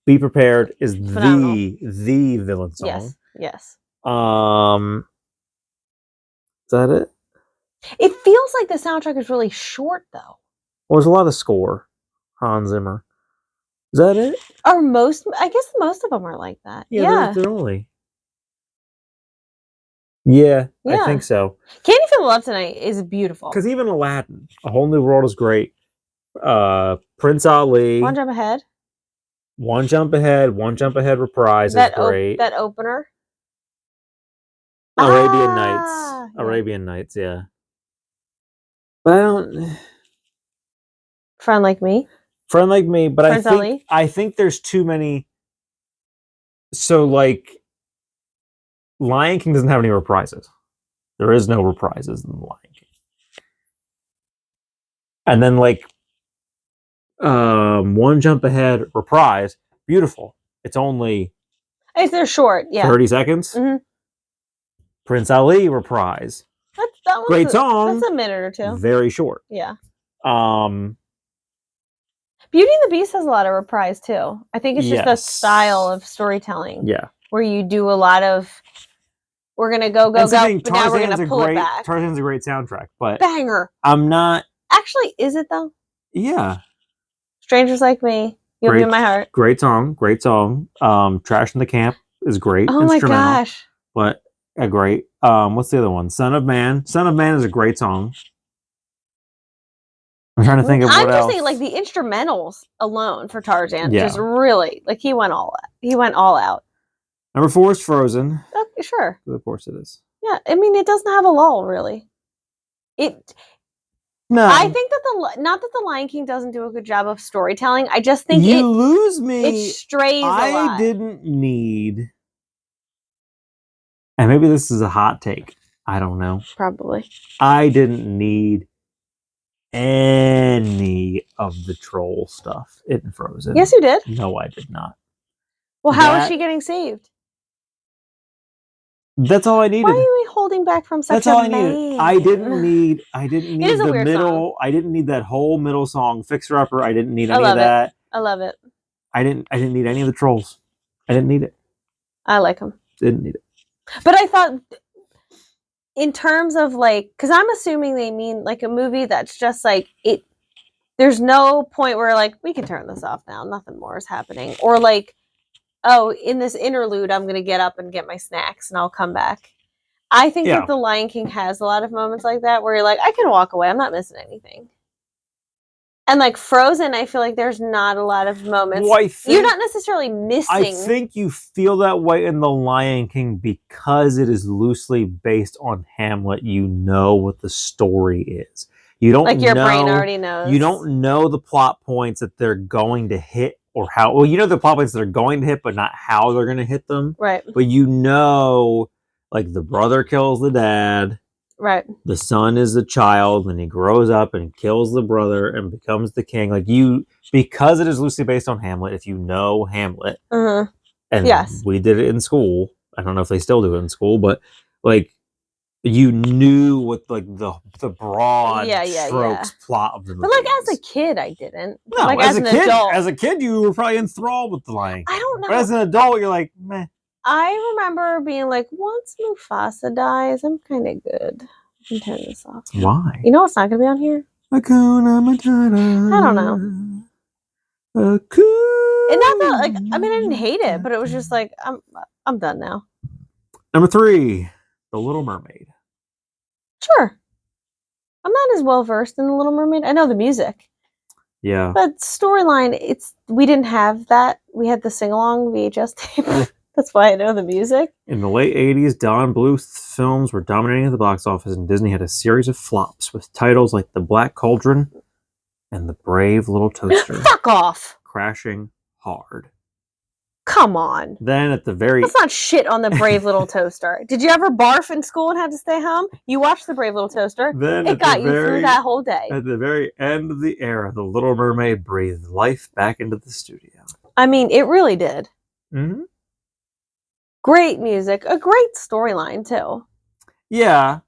Be Prepared is Phenomenal. the villain song. Yes. Yes. Is that it? It feels like the soundtrack is really short though. Well, there's a lot of score. Hans Zimmer. Is that it? Or I guess most of them are like that. Yeah. They're only. Yeah, I Yeah. think so. Can You Feel the Love Tonight is beautiful. Because even Aladdin, A Whole New World is great. Prince Ali, One Jump Ahead. One Jump Ahead reprise is great. That opener. Arabian Nights. Yeah. Arabian Nights, yeah. But I don't. Friend Like Me. Friend Like Me, but Prince Ali. I think there's too many. So like, Lion King doesn't have any reprises. There is no reprises in the Lion King. And then like, One Jump Ahead reprise, beautiful. It's only They're short. Yeah. 30 seconds. Mhm. Prince Ali reprise, That one's great song. That's a minute or two. Very short. Yeah. Beauty and the Beast has a lot of reprise too. I think it's just a style of storytelling. Yeah. Where you do a lot of, we're gonna go, but now we're gonna pull it back. Tarzan's a great soundtrack, but banger. I'm not. Actually, is it though? Yeah. Strangers Like Me, You'll Be in My Heart. Great song. Trash in the Camp is great. Oh my gosh. But great. What's the other one? Son of Man. Son of Man is a great song. I'm trying to think of what else. I'm just saying, like the instrumentals alone for Tarzan, Yeah. just really like he went all out. Number 4 is Frozen. Okay, sure. Of course it is. Yeah, I mean it doesn't have a lull really. No. I think that not that the Lion King doesn't do a good job of storytelling. I just think you lose me. It strays a lot. I didn't need, and maybe this is a hot take. I don't know. Probably. I didn't need any of the troll stuff in Frozen. Yes, you did. No, I did not. Well, how is she getting saved? That's all I needed. Why are you holding back from such That's all I needed. I didn't need It is a the weird middle. song. I didn't need that whole middle song, Fixer Upper. I didn't need any of that. I love it. I didn't need any of the trolls. I didn't need it. I like them. Didn't need it. But I thought, in terms of like, because I'm assuming they mean like a movie that's just like it. There's no point where like we can turn this off now. Nothing more is happening, or like, oh, in this interlude, I'm gonna get up and get my snacks and I'll come back. I think that The Lion King has a lot of moments like that where you're like, I can walk away. I'm not missing anything. And like Frozen, I feel like there's not a lot of moments. Well, you're not necessarily missing. I think you feel that way in The Lion King because it is loosely based on Hamlet. You know what the story is. You don't like your brain already knows. You don't know the plot points that they're going to hit or how. Well, you know the plot points that they're going to hit, but not how they're going to hit them. Right. But you know, like the brother kills the dad. Right. The son is the child, and he grows up and kills the brother and becomes the king. Like because it is loosely based on Hamlet. If you know Hamlet, and we did it in school. I don't know if they still do it in school, but like you knew what like the broad strokes plot of the movie. But like as a kid, I didn't. No, like as an adult, as a kid, you were probably enthralled with the Lion King. I don't know. But as an adult, you're like, meh. I remember being like, once Mufasa dies, I'm kind of good. I can turn this off. Why? You know what's not going to be on here? Hakuna Matata. I don't know. Hakuna. And not that, like, I mean, I didn't hate it, but it was just like, I'm done now. Number 3, The Little Mermaid. Sure. I'm not as well versed in The Little Mermaid. I know the music, Yeah. but storyline, we didn't have that. We had the sing along VHS tape. That's why I know the music. In the late 80s, Don Bluth films were dominating at the box office, and Disney had a series of flops with titles like The Black Cauldron and The Brave Little Toaster Fuck off! crashing hard. Come on. Then at the very Let's not shit on the Brave Little Toaster. Did you ever barf in school and had to stay home? You watched the Brave Little Toaster. then It at got the you through very that whole day. at the very end of the era, The Little Mermaid breathed life back into the studio. I mean, it really did. Mm-hmm. Great music, a great storyline too. Yeah.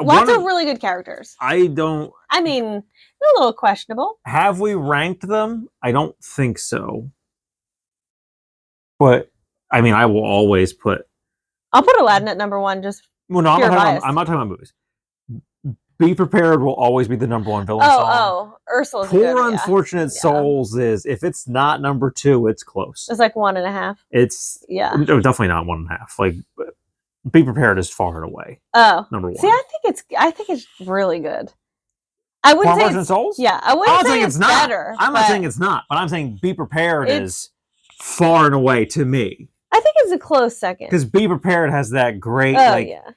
Lots of really good characters. I don't. I mean, a little questionable. Have we ranked them? I don't think so. But I mean, I will always put. I'll put Aladdin at number one. Just Well, no, pure I'm bias. not talking about movies. Be Prepared will always be the number one villain song. Ursula's Poor good, Unfortunate Souls is, if it's not number 2, it's close. It's like 1.5. It's Yeah. no, definitely not 1.5. Like, Be Prepared is far and away Oh, number 1. see, I think it's really good. I wouldn't Poor say Unfortunate it's, Souls. yeah, I I'm wouldn't not say saying it's it's not. better. I'm not but saying it's not, but I'm saying Be Prepared It's- is far and away to me. I think it's a close second. Because Be Prepared has that great, Oh like, yeah,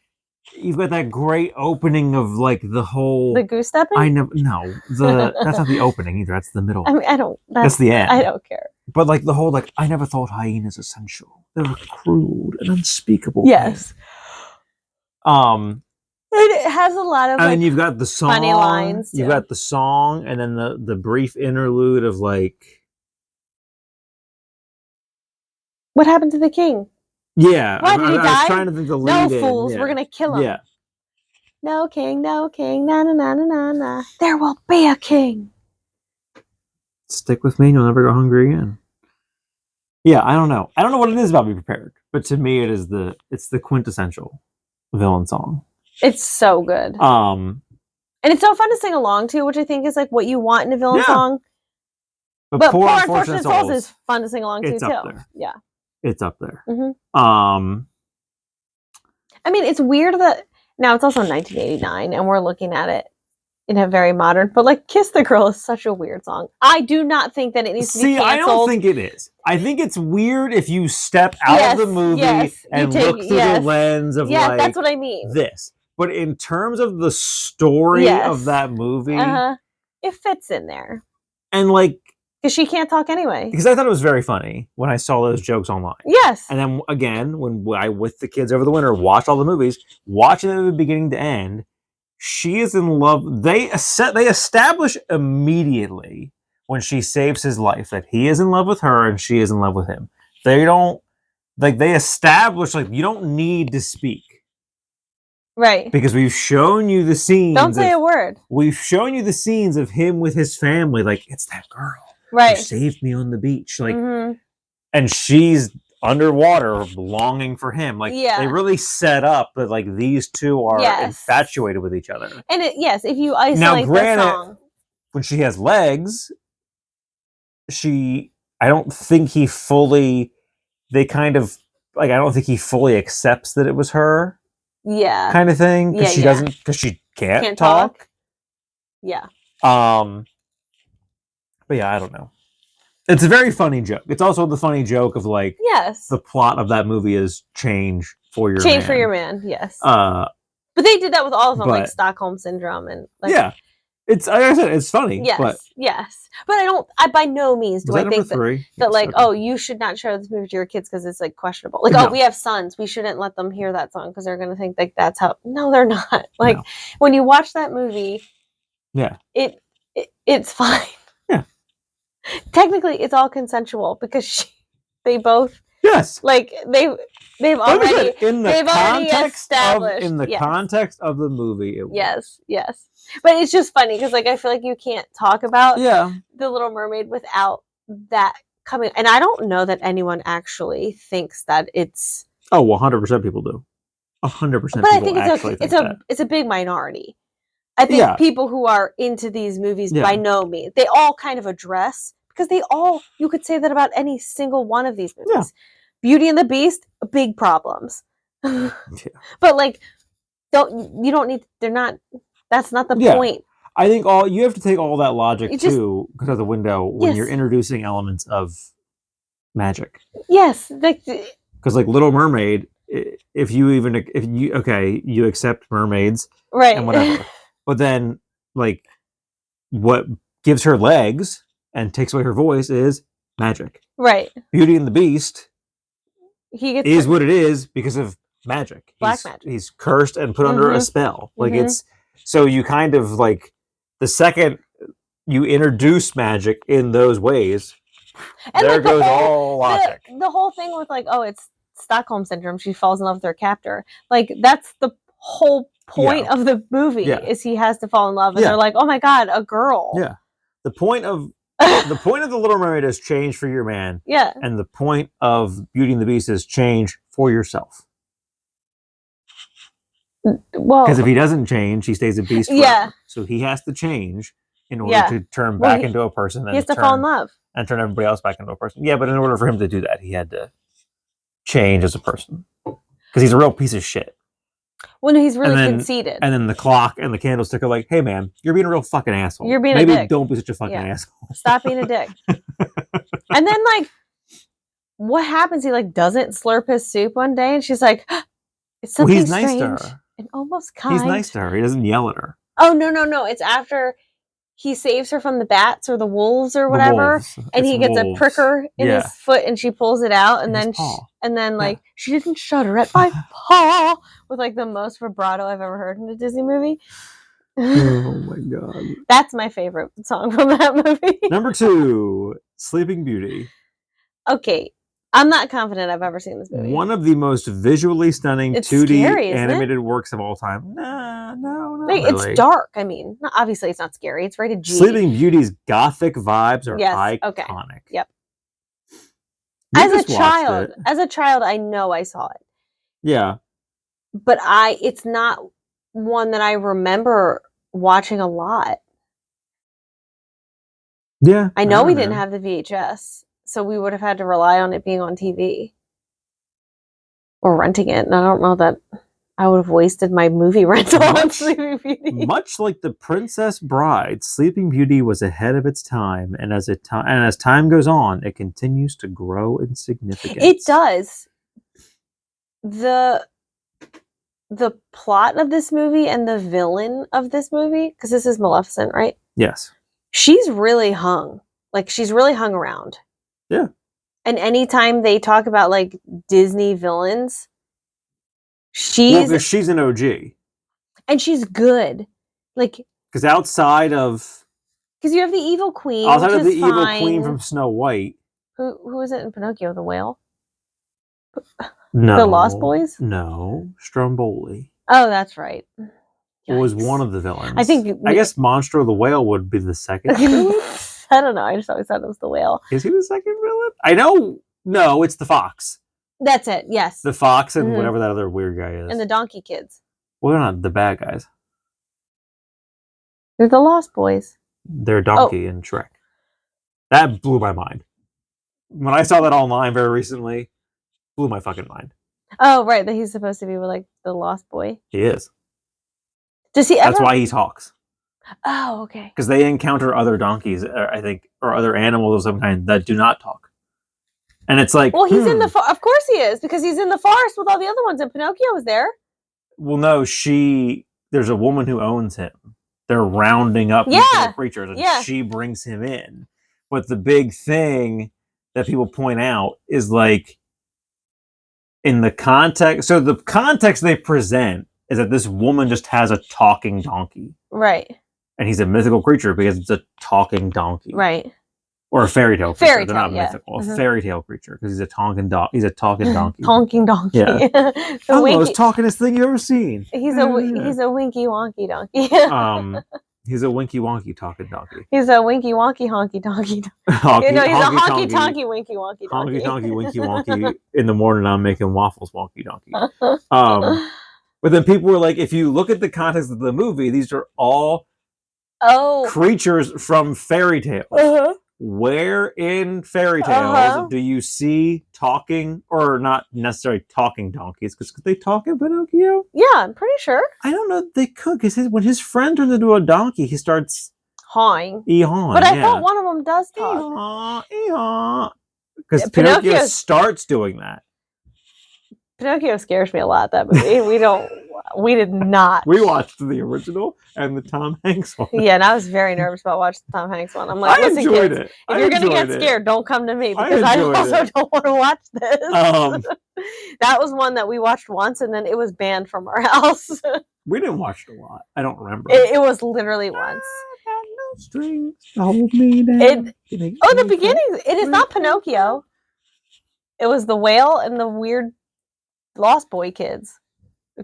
you've got that great opening of like the whole. the goose stepping. I know, no, that's not the opening either. That's the middle. I mean, I don't. That's the end. I don't care. But like the whole like, I never thought hyenas essential. They were crude and unspeakable. Yes, And it has a lot of then like, you've got the song. funny lines, You've too. got the song, and then the brief interlude of like. what happened to the king? Yeah, What, did he I was die? trying to think the No lead in, fools, yeah. we're gonna kill him. Yeah, No king, na na na na na. There will be a king. stick with me, and you'll never go hungry again. Yeah, I don't know. I don't know what it is about Be Prepared, but to me, it's the quintessential villain song. It's so good, Um, and it's so fun to sing along to, which I think is like what you want in a villain Yeah. song. but But Poor Poor Unfortunate Souls Souls, is fun to sing along to it's too. up there. Yeah, It's up there. Mhm. I mean, it's weird that now it's also 1989, and we're looking at it in a very modern. But like, "Kiss the Girl" is such a weird song. I do not think that it needs to be See, canceled. I don't think it is. I think it's weird if you step out of the Yes, movie yes, you and take- look through yes. the lens of Yeah, like that's what I mean. this. But in terms of the story Yes. of that movie, It fits in there and like, because she can't talk anyway. because I thought it was very funny when I saw those jokes online. Yes. And then again, when I, with the kids over the winter, watched all the movies, watching them from beginning to end, she is in love. They establish immediately when she saves his life that he is in love with her and she is in love with him. They don't, like, they establish, like, you don't need to speak Right. because we've shown you the scenes. Don't say a word. We've shown you the scenes of him with his family. Like, it's that girl who Right. saved me on the beach. Like, Mhm. and she's underwater longing for him. Like, Yeah. they really set up that like these two are Yes. infatuated with each other. And yes, if you isolate the granted, song, When she has legs, I don't think he fully, they kind of, like, I don't think he fully accepts that it was her yeah, kind of thing. Because Yeah, she yeah. doesn't, because she can't, Can't talk. talk. Yeah. But yeah, I don't know. It's a very funny joke. It's also the funny joke of like, Yes. the plot of that movie is change for your Change man. for your man. Yes. Uh, but they did that with all of them, like but- Stockholm Syndrome and like, yeah. It's, like I said, it's funny. Yes. But Yes. But I by no means do was I that think number 3? that Yes, like, okay. oh, you should not show this movie to your kids because it's like questionable. Like, No. oh, we have sons, we shouldn't let them hear that song because they're gonna think like that's how. No, they're not. Like No. when you watch that movie, Yeah. it's fine. Yeah. Technically, it's all consensual because they both Yes. like they've Like I already. said, in the they've already context of established- in the yes. context of the movie, it Yes, yes. But it's just funny because like I feel like you can't talk about was. Yeah. The Little Mermaid without that coming. And I don't know that anyone actually thinks that it's. Oh, 100% people do. 100% But I people think actually think that. it's a big minority. I think Yeah. people who are into these movies Yeah. by no means, they all kind of address because you could say that about any single one of these movies. Yeah. Beauty and the Beast, big problems. But like, they're not That's not the Yeah. point. I think you have to take all that logic You just- too out the window when Yes. you're introducing elements of magic. Yes, Because like Little Mermaid, if you accept mermaids right. and whatever, but then like what gives her legs and takes away her voice is magic. Right. Beauty and the Beast He gets is what it is because of magic. Black magic. He's cursed and put under a Mhm. spell. Like Mhm. it's so you kind of like the second you introduce magic in those ways, And there like goes all logic. the whole thing with like, oh, it's Stockholm syndrome. She falls in love with her captor. Like that's the whole point of the movie is he has to fall in love, and they're like, oh my god, a girl. Yeah. The point of the Little Mermaid is change for your man. Yeah. And the point of Beauty and the Beast is change for yourself. Well, because if he doesn't change, he stays a beast forever. Yeah. So he has to change in order to turn back into a person. And he has to fall in love. And turn everybody else back into a person. Yeah, but in order for him to do that, he had to change as a person. Because he's a real piece of shit. Well, no, he's really conceited. And then the clock and the candlestick are like, hey man, you're being a real fucking asshole. You're being Maybe a dick. Don't be such a fucking asshole. Stop being a dick. And then like what happens? He like doesn't slurp his soup one day and she's like, it's something he's strange nice to her. And almost kind. He's nice to her. He doesn't yell at her. Oh no. It's after he saves her from the bats or the wolves or whatever. And he gets a pricker in his foot and she pulls it out and then like she didn't shudder at my paw with like the most vibrato I've ever heard in a Disney movie. Oh my god. That's my favorite song from that movie. Number 2, Sleeping Beauty. Okay. I'm not confident I've ever seen this movie. One of the most visually stunning it's 2D scary, animated works of all time. No, not like, really. It's dark. I mean, obviously it's not scary. It's rated G. Sleeping Beauty's gothic vibes are iconic. Okay. Yep. You As a child, I know I saw it. Yeah. But it's not one that I remember watching a lot. Yeah. I know we didn't have the VHS, so we would have had to rely on it being on TV or renting it. And I don't know that I would have wasted my movie rental on Sleeping Beauty. Much like The Princess Bride, Sleeping Beauty was ahead of its time, and as time goes on, it continues to grow in significance. It does. The plot of this movie and the villain of this movie, because this is Maleficent, right? Yes. She's really hung. Like, she's really hung around. Yeah. And anytime they talk about, like, Disney villains, she's an OG. And she's good. Like... Because outside of... Because you have the evil queen, outside of the evil queen from Snow White... Who is it in Pinocchio? The whale? No. The Lost Boys? No. Stromboli. Oh, that's right. It was one of the villains. I guess Monstro the Whale would be the second villain. I don't know. I just always thought it was the whale. Is he the second villain? I know. No, it's the fox. That's it. Yes. The fox and whatever that other weird guy is. And the donkey kids. Well, they're not the bad guys. They're the Lost Boys. They're Donkey and Shrek. That blew my mind. When I saw that online very recently, blew my fucking mind. Oh, right. That he's supposed to be like the Lost Boy. He is. Does he ever? That's why he talks. Oh, okay. Because they encounter other donkeys, I think, or other animals of some kind that do not talk. And it's like, well, he's in the of course he is, because he's in the forest with all the other ones, and Pinocchio was there. Well, no, there's a woman who owns him. They're rounding up creatures, and she brings him in. But the big thing that people point out is like, in the context, so the context they present is that this woman just has a talking donkey. Right. And he's a mythical creature because it's a talking donkey. Right. Or a fairy tale creature. Fairy They're tale, not mythical. A fairy tale creature because he's a talking donkey. Talking donkey. Yeah. The most talkingest thing you've ever seen. He's a winky wonky donkey. He's a winky wonky talking donkey. He's a winky wonky honky donkey. He's a honky tonky winky wonky donkey. Honky tonky winky wonky. In the morning I'm making waffles wonky donkey. But then people were like, if you look at the context of the movie, these are all creatures from fairy tales. where in fairy tales Uh-huh. do you see talking, or not necessarily talking donkeys, because could they talk in Pinocchio? Yeah, I'm pretty sure. I don't know if they could, because when his friend turns into a donkey, he starts Hawing. ee-hawing. But I yeah. thought one of them does talk. Ee-haw, ee-haw. Because Pinocchio's- Pinocchio starts doing that. Pinocchio scares me a lot, that movie. We did not. We watched the original and the Tom Hanks one. Yeah, and I was very nervous about watching the Tom Hanks one. I'm like, I listen, enjoyed kids, it. if you're gonna get scared, don't come to me, I because I enjoyed also it. don't want to watch this. Um, That was one that we watched once, and then it was banned from our house. we didn't watch it a lot. I don't remember. It was literally once. I got no strings to hold me down. The beginning. It is not Pinocchio. It was the whale and the weird Lost Boy kids.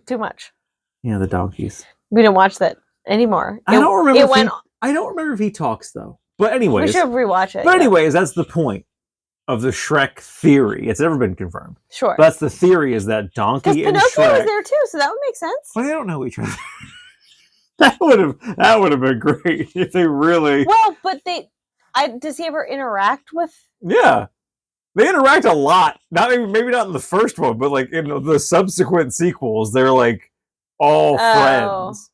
Too much. Yeah, the donkeys. We didn't watch that anymore. I don't remember. It I don't remember if he talks though. But anyways, we should rewatch it. But anyways, that's the point of the Shrek theory. It's never been confirmed. Sure. But that's the theory: is that Because Donkey and Pinocchio Shrek. was there too, so that would make sense. Well, they don't know each other. that would have been great if they really. Well, but does he ever interact with? Yeah, they interact a lot. Maybe not in the first one, but like in the subsequent sequels, they're like all friends.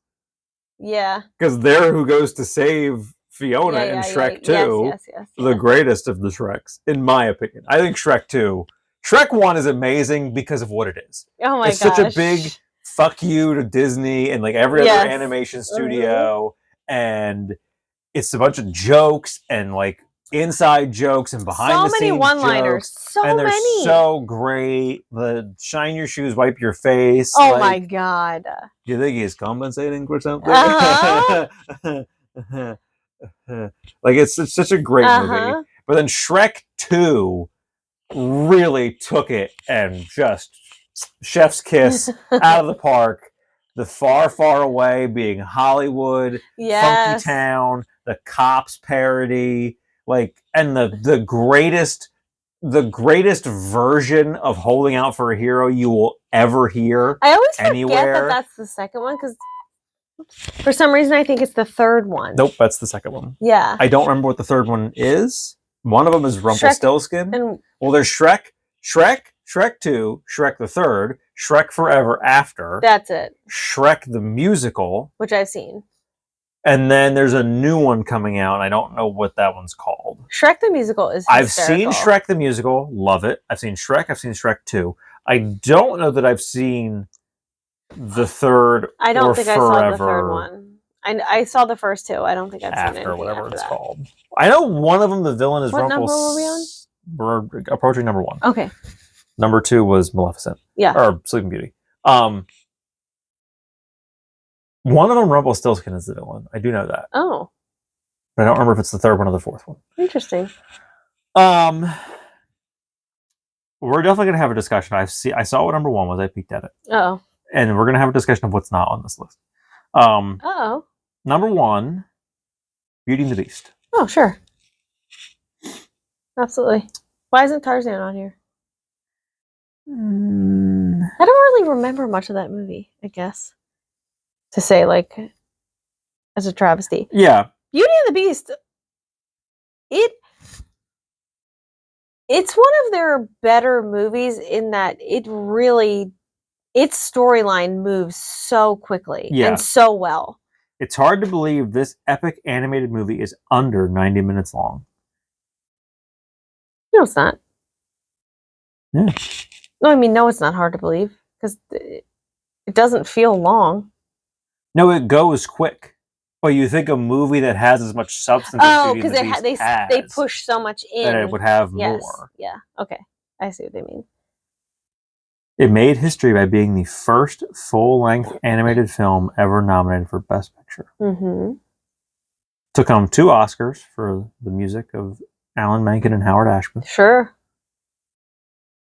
Yeah. Because they're who goes to save Fiona in Shrek 2. Yes. The greatest of the Shreks, in my opinion. I think Shrek 2. Shrek 1 is amazing because of what it is. Oh my It's gosh. such a big fuck you to Disney and like every Yes. other animation studio. And it's a bunch of jokes and like inside jokes and behind the scenes so many one-liners. jokes. So and they're many. so great. The shine your shoes, wipe your face. Oh like, my god. do you think he's compensating for something? Uh-huh. Like it's such a great movie. But then Shrek 2 really took it and just chef's kiss out of the park. The far, far away being Hollywood, Yes. Funky Town, the Cops parody, like, and the greatest version of holding out for a hero you will ever hear. I always forget anywhere. that that's the second one, because for some reason I think it's the third one. Nope, that's the second one. Yeah. I don't remember what the third one is. One of them is Rumpelstiltskin. And Well, there's Shrek, Shrek 2, Shrek the Third, Shrek Forever After, that's it, Shrek the Musical, which I've seen. and then there's a new one coming out. And I don't know what that one's called. Shrek the Musical is I've hysterical. seen Shrek the Musical, love it. I've seen Shrek 2. I don't know that I've seen the third. I don't or think I saw the third Forever one. I saw the first two. I don't think I've seen After, anything whatever after it's that. called. I know one of them, the villain is What number were we on? We're approaching number 1. Okay. Number 2 was Maleficent. Yeah. Or Sleeping Beauty. One of them, Rumpelstiltskin, is the villain. I do know that. Oh, But I don't remember if it's the third one or the fourth one. interesting. We're definitely gonna have a discussion. I saw what number 1 was. I peeked at it. Oh. And we're gonna have a discussion of what's not on this list. Oh. Number 1, Beauty and the Beast. Oh, sure. Absolutely. Why isn't Tarzan on here? I don't really remember much of that movie, I guess. To say, like, as a travesty. Yeah. Beauty and the Beast, it's one of their better movies in that its storyline moves so quickly Yeah. and so well. It's hard to believe this epic animated movie is under 90 minutes long. No, it's not. Yeah. No, I mean, no, it's not hard to believe because it doesn't feel long. No, it goes quick. But you think a movie that has as much substance Oh, as Beauty because and the Beast they has, push so much in. that it would have Yes. more. Yeah. Okay. I see what they mean. It made history by being the first full-length animated film ever nominated for Best Picture. Mm-hmm. Took home 2 Oscars for the music of Alan Menken and Howard Ashman. Sure.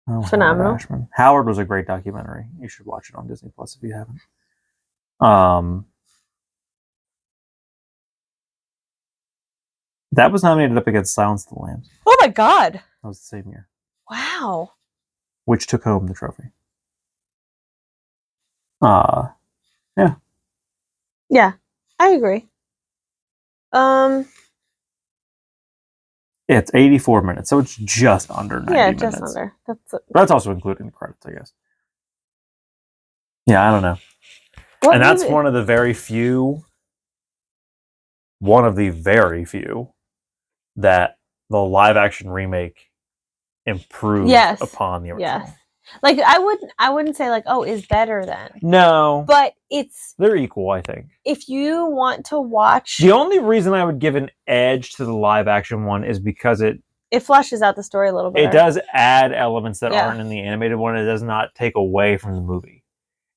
Oh, Phenomenal. Howard Ashman. Howard was a great documentary. You should watch it on Disney Plus if you haven't. That was nominated up against Silence of the Lambs. Oh my God. That was the same year, Wow. which took home the trophy. Yeah, I agree. It's 84 minutes, so it's just under 90 Yeah, minutes. just under. That's also including the credits, I guess. Yeah, I don't know. What And that's movie- one of the very few that the live action remake improved Yes. upon the original. Yes. Like I wouldn't say like, oh, is better than. No. But it's They're equal, I think. if you want to watch, The only reason I would give an edge to the live action one is because it fleshes out the story a little bit. does add elements that Yeah. aren't in the animated one. It does not take away from the movie.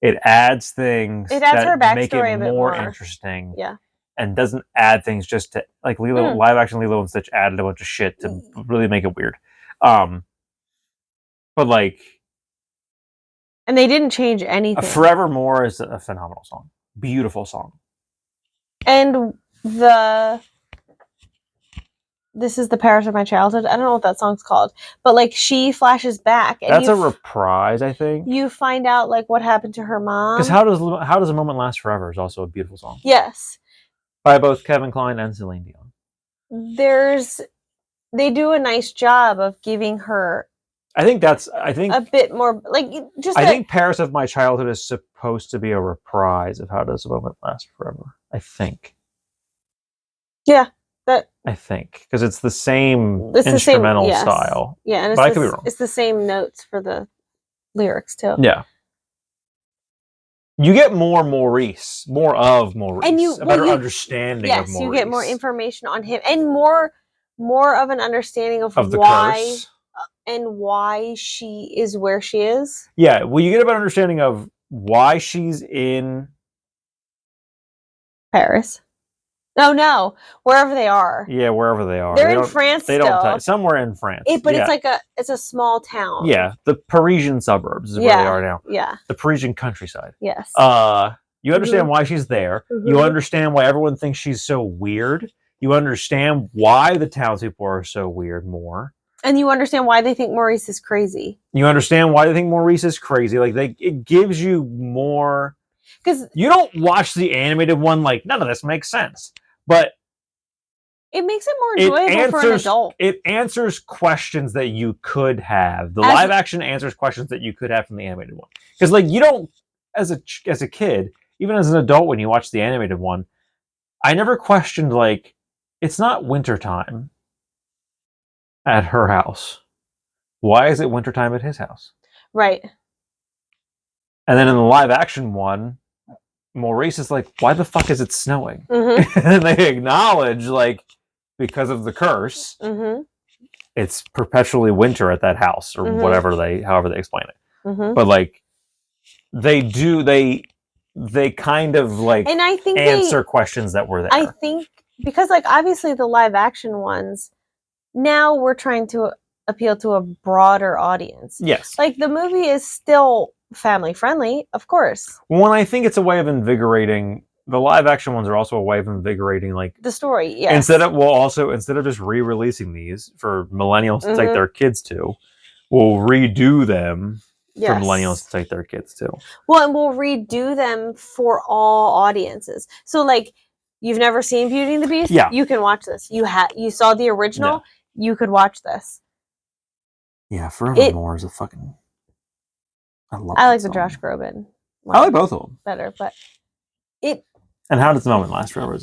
It adds things It adds her that make backstory it a bit more more. interesting. Yeah. And doesn't add things just to like live action Lilo and Stitch added a bunch of shit to really make it weird. But like, And they didn't change anything. Forevermore is a phenomenal song, beautiful song. And this is the Paris of my childhood. I don't know what that song's called, but like she flashes back. And That's a reprise, I think. You find out like what happened to her mom. Because how does a moment last forever is also a beautiful song. Yes. By both Kevin Kline and Celine Dion. They do a nice job of giving her. I think a bit more like just. I think Paris of My Childhood is supposed to be a reprise of How Does a Moment Last Forever. I think. Yeah, I think because it's the same instrumental style. Yeah, and but I could be wrong. It's the same notes for the lyrics too. Yeah. You get more Maurice, and a better understanding of Maurice. Yes, you get more information on him and more of an understanding of the why curse. And why she is where she is. Yeah, well, you get a better understanding of why she's in Paris. No, wherever they are. Yeah, wherever they are. They're in France. They don't somewhere in France. But it's a small town. Yeah, the Parisian suburbs is where they are now. Yeah, the Parisian countryside. Yes. You understand why she's there. Mm-hmm. You understand why everyone thinks she's so weird. You understand why the townspeople are so weird more. And you understand why they think Maurice is crazy. You understand why they think Maurice is crazy. Like it gives you more. Because you don't watch the animated one like none of this makes sense, but it makes it more enjoyable for an adult. It answers questions that you could have. The live action answers questions that you could have from the animated one. Because like you don't, as a kid, even as an adult, when you watch the animated one, I never questioned like it's not wintertime at her house. Why is it wintertime at his house? Right. And then in the live action one, Maurice is like, why the fuck is it snowing? Mm-hmm. And they acknowledge, like, because of the curse, it's perpetually winter at that house, or however they explain it. But like, they kind of like and I think answer questions that were there. I think because like obviously the live action ones, now we're trying to appeal to a broader audience. Yes. Like the movie is still family friendly, of course. Well, I think it's a way of invigorating. The live action ones are also a way of invigorating, like the story. Yes. Instead of just re-releasing these for millennials to take their kids to, we'll redo them for millennials to take their kids to. Well, and we'll redo them for all audiences. So, like, you've never seen Beauty and the Beast? Yeah. You can watch this. You saw the original? Yeah. You could watch this. Yeah, Forevermore is a fucking. I like the Josh Groban. I like both of them better, but And How Does the Moment Last Forever?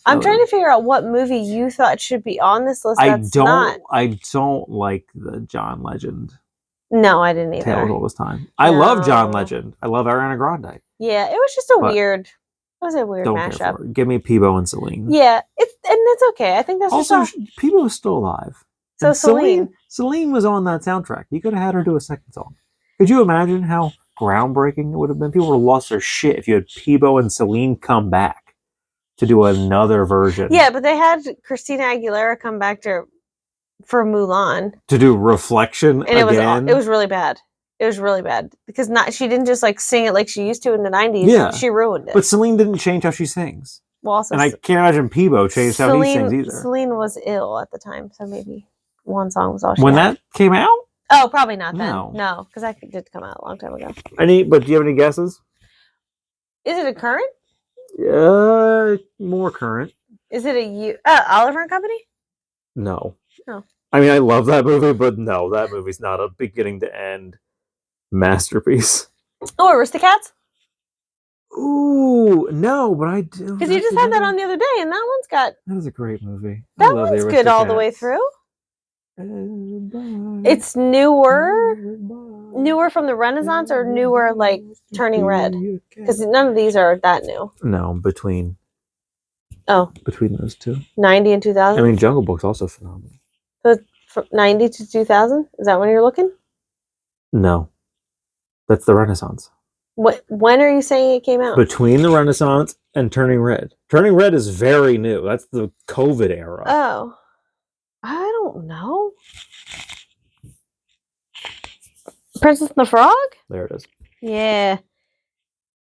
I'm trying to figure out what movie you thought should be on this list. I don't like the John Legend. No, I didn't either. Tales All This Time. I love John Legend. I love Ariana Grande. Yeah, it was just a weird mashup. Give me Peebo and Celine. Yeah, it's okay. I think that's also just Peebo is still alive. So Celine was on that soundtrack. You could have had her do a second song. Could you imagine how groundbreaking it would have been? People would have lost their shit if you had Peebo and Celine come back to do another version. Yeah, but they had Christina Aguilera come back for Mulan to do Reflection and again. It was really bad. It was really bad because she didn't just like sing it like she used to in the 90s. Yeah, she ruined it. But Celine didn't change how she sings. Well, also, and I can't imagine Peebo changed how he sings either. Celine was ill at the time, so maybe one song was all she when had. That came out. Oh, probably not then. No, because that did come out a long time ago. But do you have any guesses? Is it a current? More current. Is it a Oliver and Company? No. Oh. I mean, I love that movie, but no, that movie's not a beginning to end masterpiece. Oh, Aristocats? Ooh, no, but I do. Because you just had that on the other day, and that one's got That is a great movie. I that love the one's good all the way Aristocats. through. Everybody, It's newer everybody, from the Renaissance, or newer like everybody wants to Turning Red? be a Because cat. none of these are that new. No, between Oh, those two. 90 and 2000. I mean, Jungle Book's also phenomenal. From 90 to 2000. Is that when you're looking? No, that's the Renaissance. When are you saying it came out? Between the Renaissance and Turning Red. Turning Red is very new. That's the COVID era. Oh, I don't know. Princess and the Frog? There it is. Yeah.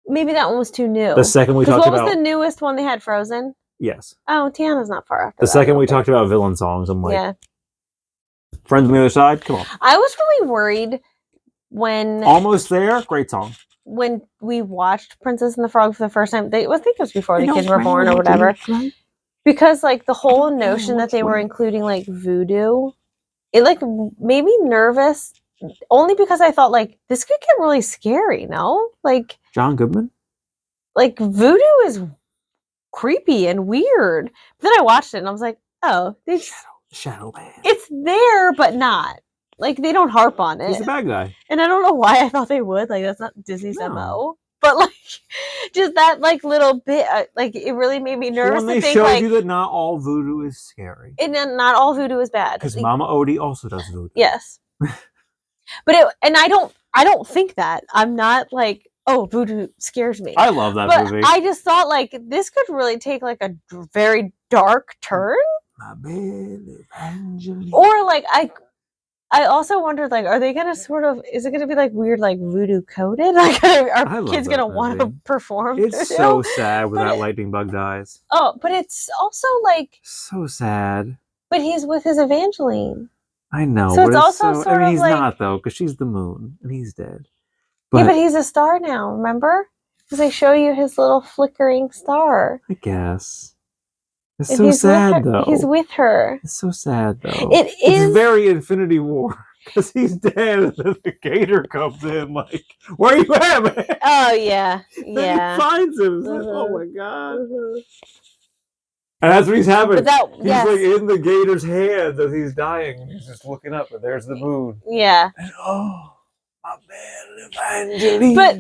Maybe that one was too new. The second we talked what about, was the newest one they had? Frozen? yes. Oh, Tiana's not far after The that, second I don't we think. talked about villain songs, I'm like, Yeah. Friends on the Other Side, come on. I was really worried when Almost There, great song. when we watched Princess and the Frog for the first time. I think it was before the kids were born or whatever. Because like the whole notion that they were including like voodoo, it like made me nervous. Only because I thought like this could get really scary. No, like John Goodman. like voodoo is creepy and weird. But then I watched it and I was like, oh, Shadow Man. it's there, but not. Like they don't harp on it. He's the bad guy. And I don't know why I thought they would. Like that's not Disney's No. MO. But like, just that like little bit, like it really made me nervous When to they think showed like, you that not all voodoo is scary. and then not all voodoo is bad. Because Mama Odie also does voodoo. Yes. But I don't think that. I'm not like, oh, voodoo scares me. I love that but movie. I just thought like this could really take like a very dark turn. My baby Evangeline. Or like I also wondered like, are they gonna sort of? Is it gonna be like weird, like voodoo coded? Like, I are love kids that gonna want to movie. perform? It's voodoo? so sad when But that lightning bug dies. Oh, but it's also like, So sad. but he's with his Evangeline. I know. So but it's also so, sort I mean, of he's like- not though, because she's the moon and he's dead. Yeah, but he's a star now. Remember? Because they show you his little flickering star. I guess. It's And so he's with sad her- though. He's with her. It's so sad though. It is. It's very Infinity War. Because he's dead and then the gator comes in like, where you at, man? Oh yeah, Then yeah. he finds him. It's like, Mhm. oh my god. Mhm. And that's what he's having. But that, He's yes, like in the gator's hands as he's dying. And he's just looking up and there's the moon. yeah. And oh, my man Evangeline. But-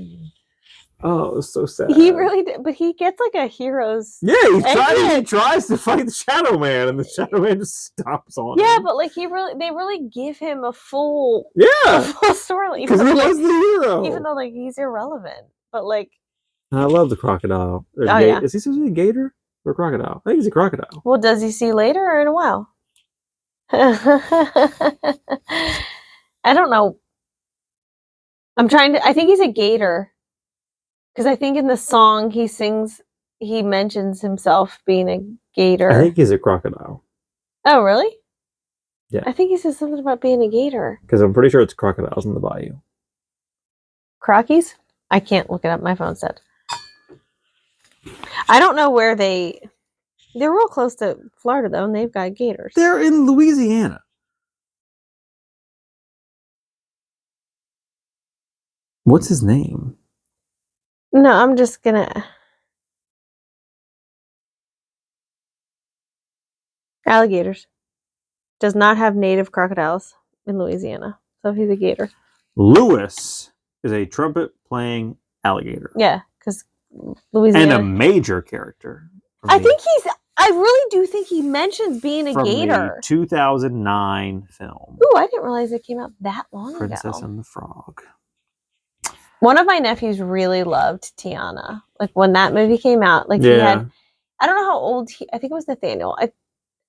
oh, it's so sad. He really did, but he gets like a hero's. Yeah, And he tries to fight the Shadow Man, and the Shadow Man just stomps on Yeah, him. but like they really give him a full Yeah, story. because he was the hero. Even though like he's irrelevant, but like, And I love the crocodile. Or Oh, yeah. Is he supposed to be a gator or a crocodile? I think he's a crocodile. well, does he see later or in a while? I don't know. I think he's a gator. Because I think in the song he mentions himself being a gator. I think he's a crocodile Oh, really? Yeah. I think he says something about being a gator. because I'm pretty sure it's crocodiles in the bayou. Crockies? I can't look it up. My phone's dead. I don't know where they're real close to Florida though, and they've got gators. They're in Louisiana. What's his name? No, I'm just gonna. Alligators. Does not have native crocodiles in Louisiana. So he's a gator. Lewis is a trumpet playing alligator. Yeah, because And Louisiana. a major character. from I the- think I really do think he mentions being a from gator. the 2009 film Ooh, I didn't realize it came out that long Princess ago. and the Frog. One of my nephews really loved Tiana. Like when that movie came out, like he had, I don't know how old I think it was Nathaniel. I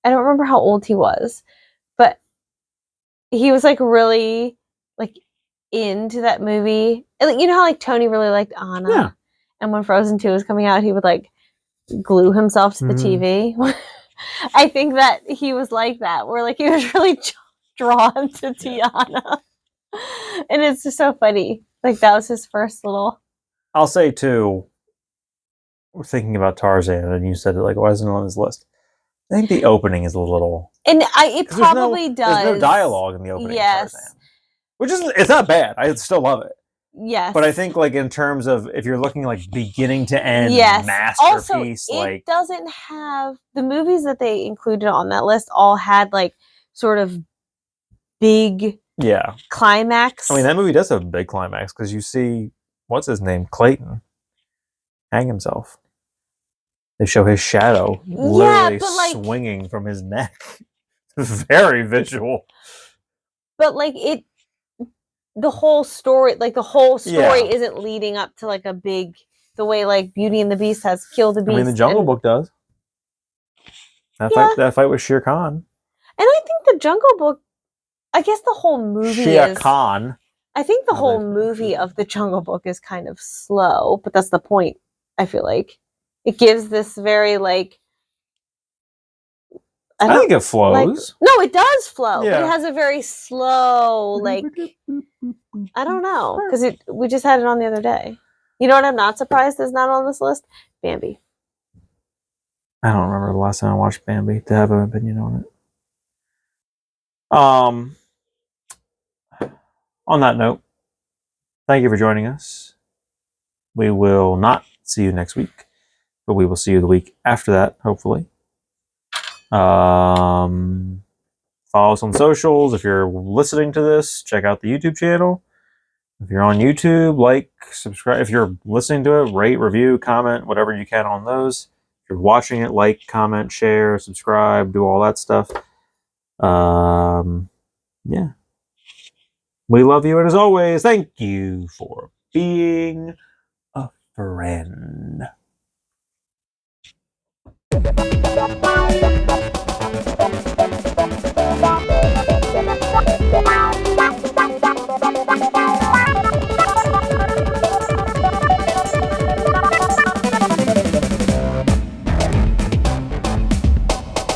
don't remember how old he was, but he was like really like into that movie. And like, you know how like Tony really liked Anna? Yeah. And when Frozen 2 was coming out, he would like glue himself to the Mhm. TV. I think that he was like that, where like he was really drawn to Tiana. And it's just so funny. Like that was his first little. I'll say too, we're thinking about Tarzan, and you said it like, why isn't it on his list? I think the opening is a little. And it 'Cause there's probably does. There's no dialogue in the opening. Yes. Of Tarzan, which is it's not bad. I still love it. Yes. But I think like in terms of if you're looking like beginning to end masterpiece, Also, like it doesn't have the movies that they included on that list all had like sort of big yeah. climax. I mean that movie does have a big climax because you see what's his name, Clayton, hang himself. They show his shadow literally but, like, swinging from his neck. Very visual. But like the whole story isn't leading up to like a big the way like Beauty and the Beast has Kill the Beast. I mean, the Jungle Book does. That fight with Shere Khan. And I think the Jungle Book, I guess the whole movie Shere Khan. I think the whole movie of the Jungle Book is kind of slow, but that's the point. I feel like it gives this very like. I think it flows. Like, no, it does flow. Yeah. But it has a very slow, like I don't know, because we just had it on the other day. You know what? I'm not surprised is not on this list. Bambi. I don't remember the last time I watched Bambi to have an opinion on it. On that note, thank you for joining us. We will not see you next week, but we will see you the week after that, hopefully. Follow us on socials. If you're listening to this, check out the YouTube channel. If you're on YouTube, like, subscribe. If you're listening to it, rate, review, comment, whatever you can on those. If you're watching it, like, comment, share, subscribe, do all that stuff. Yeah. We love you, and as always, thank you for being a friend.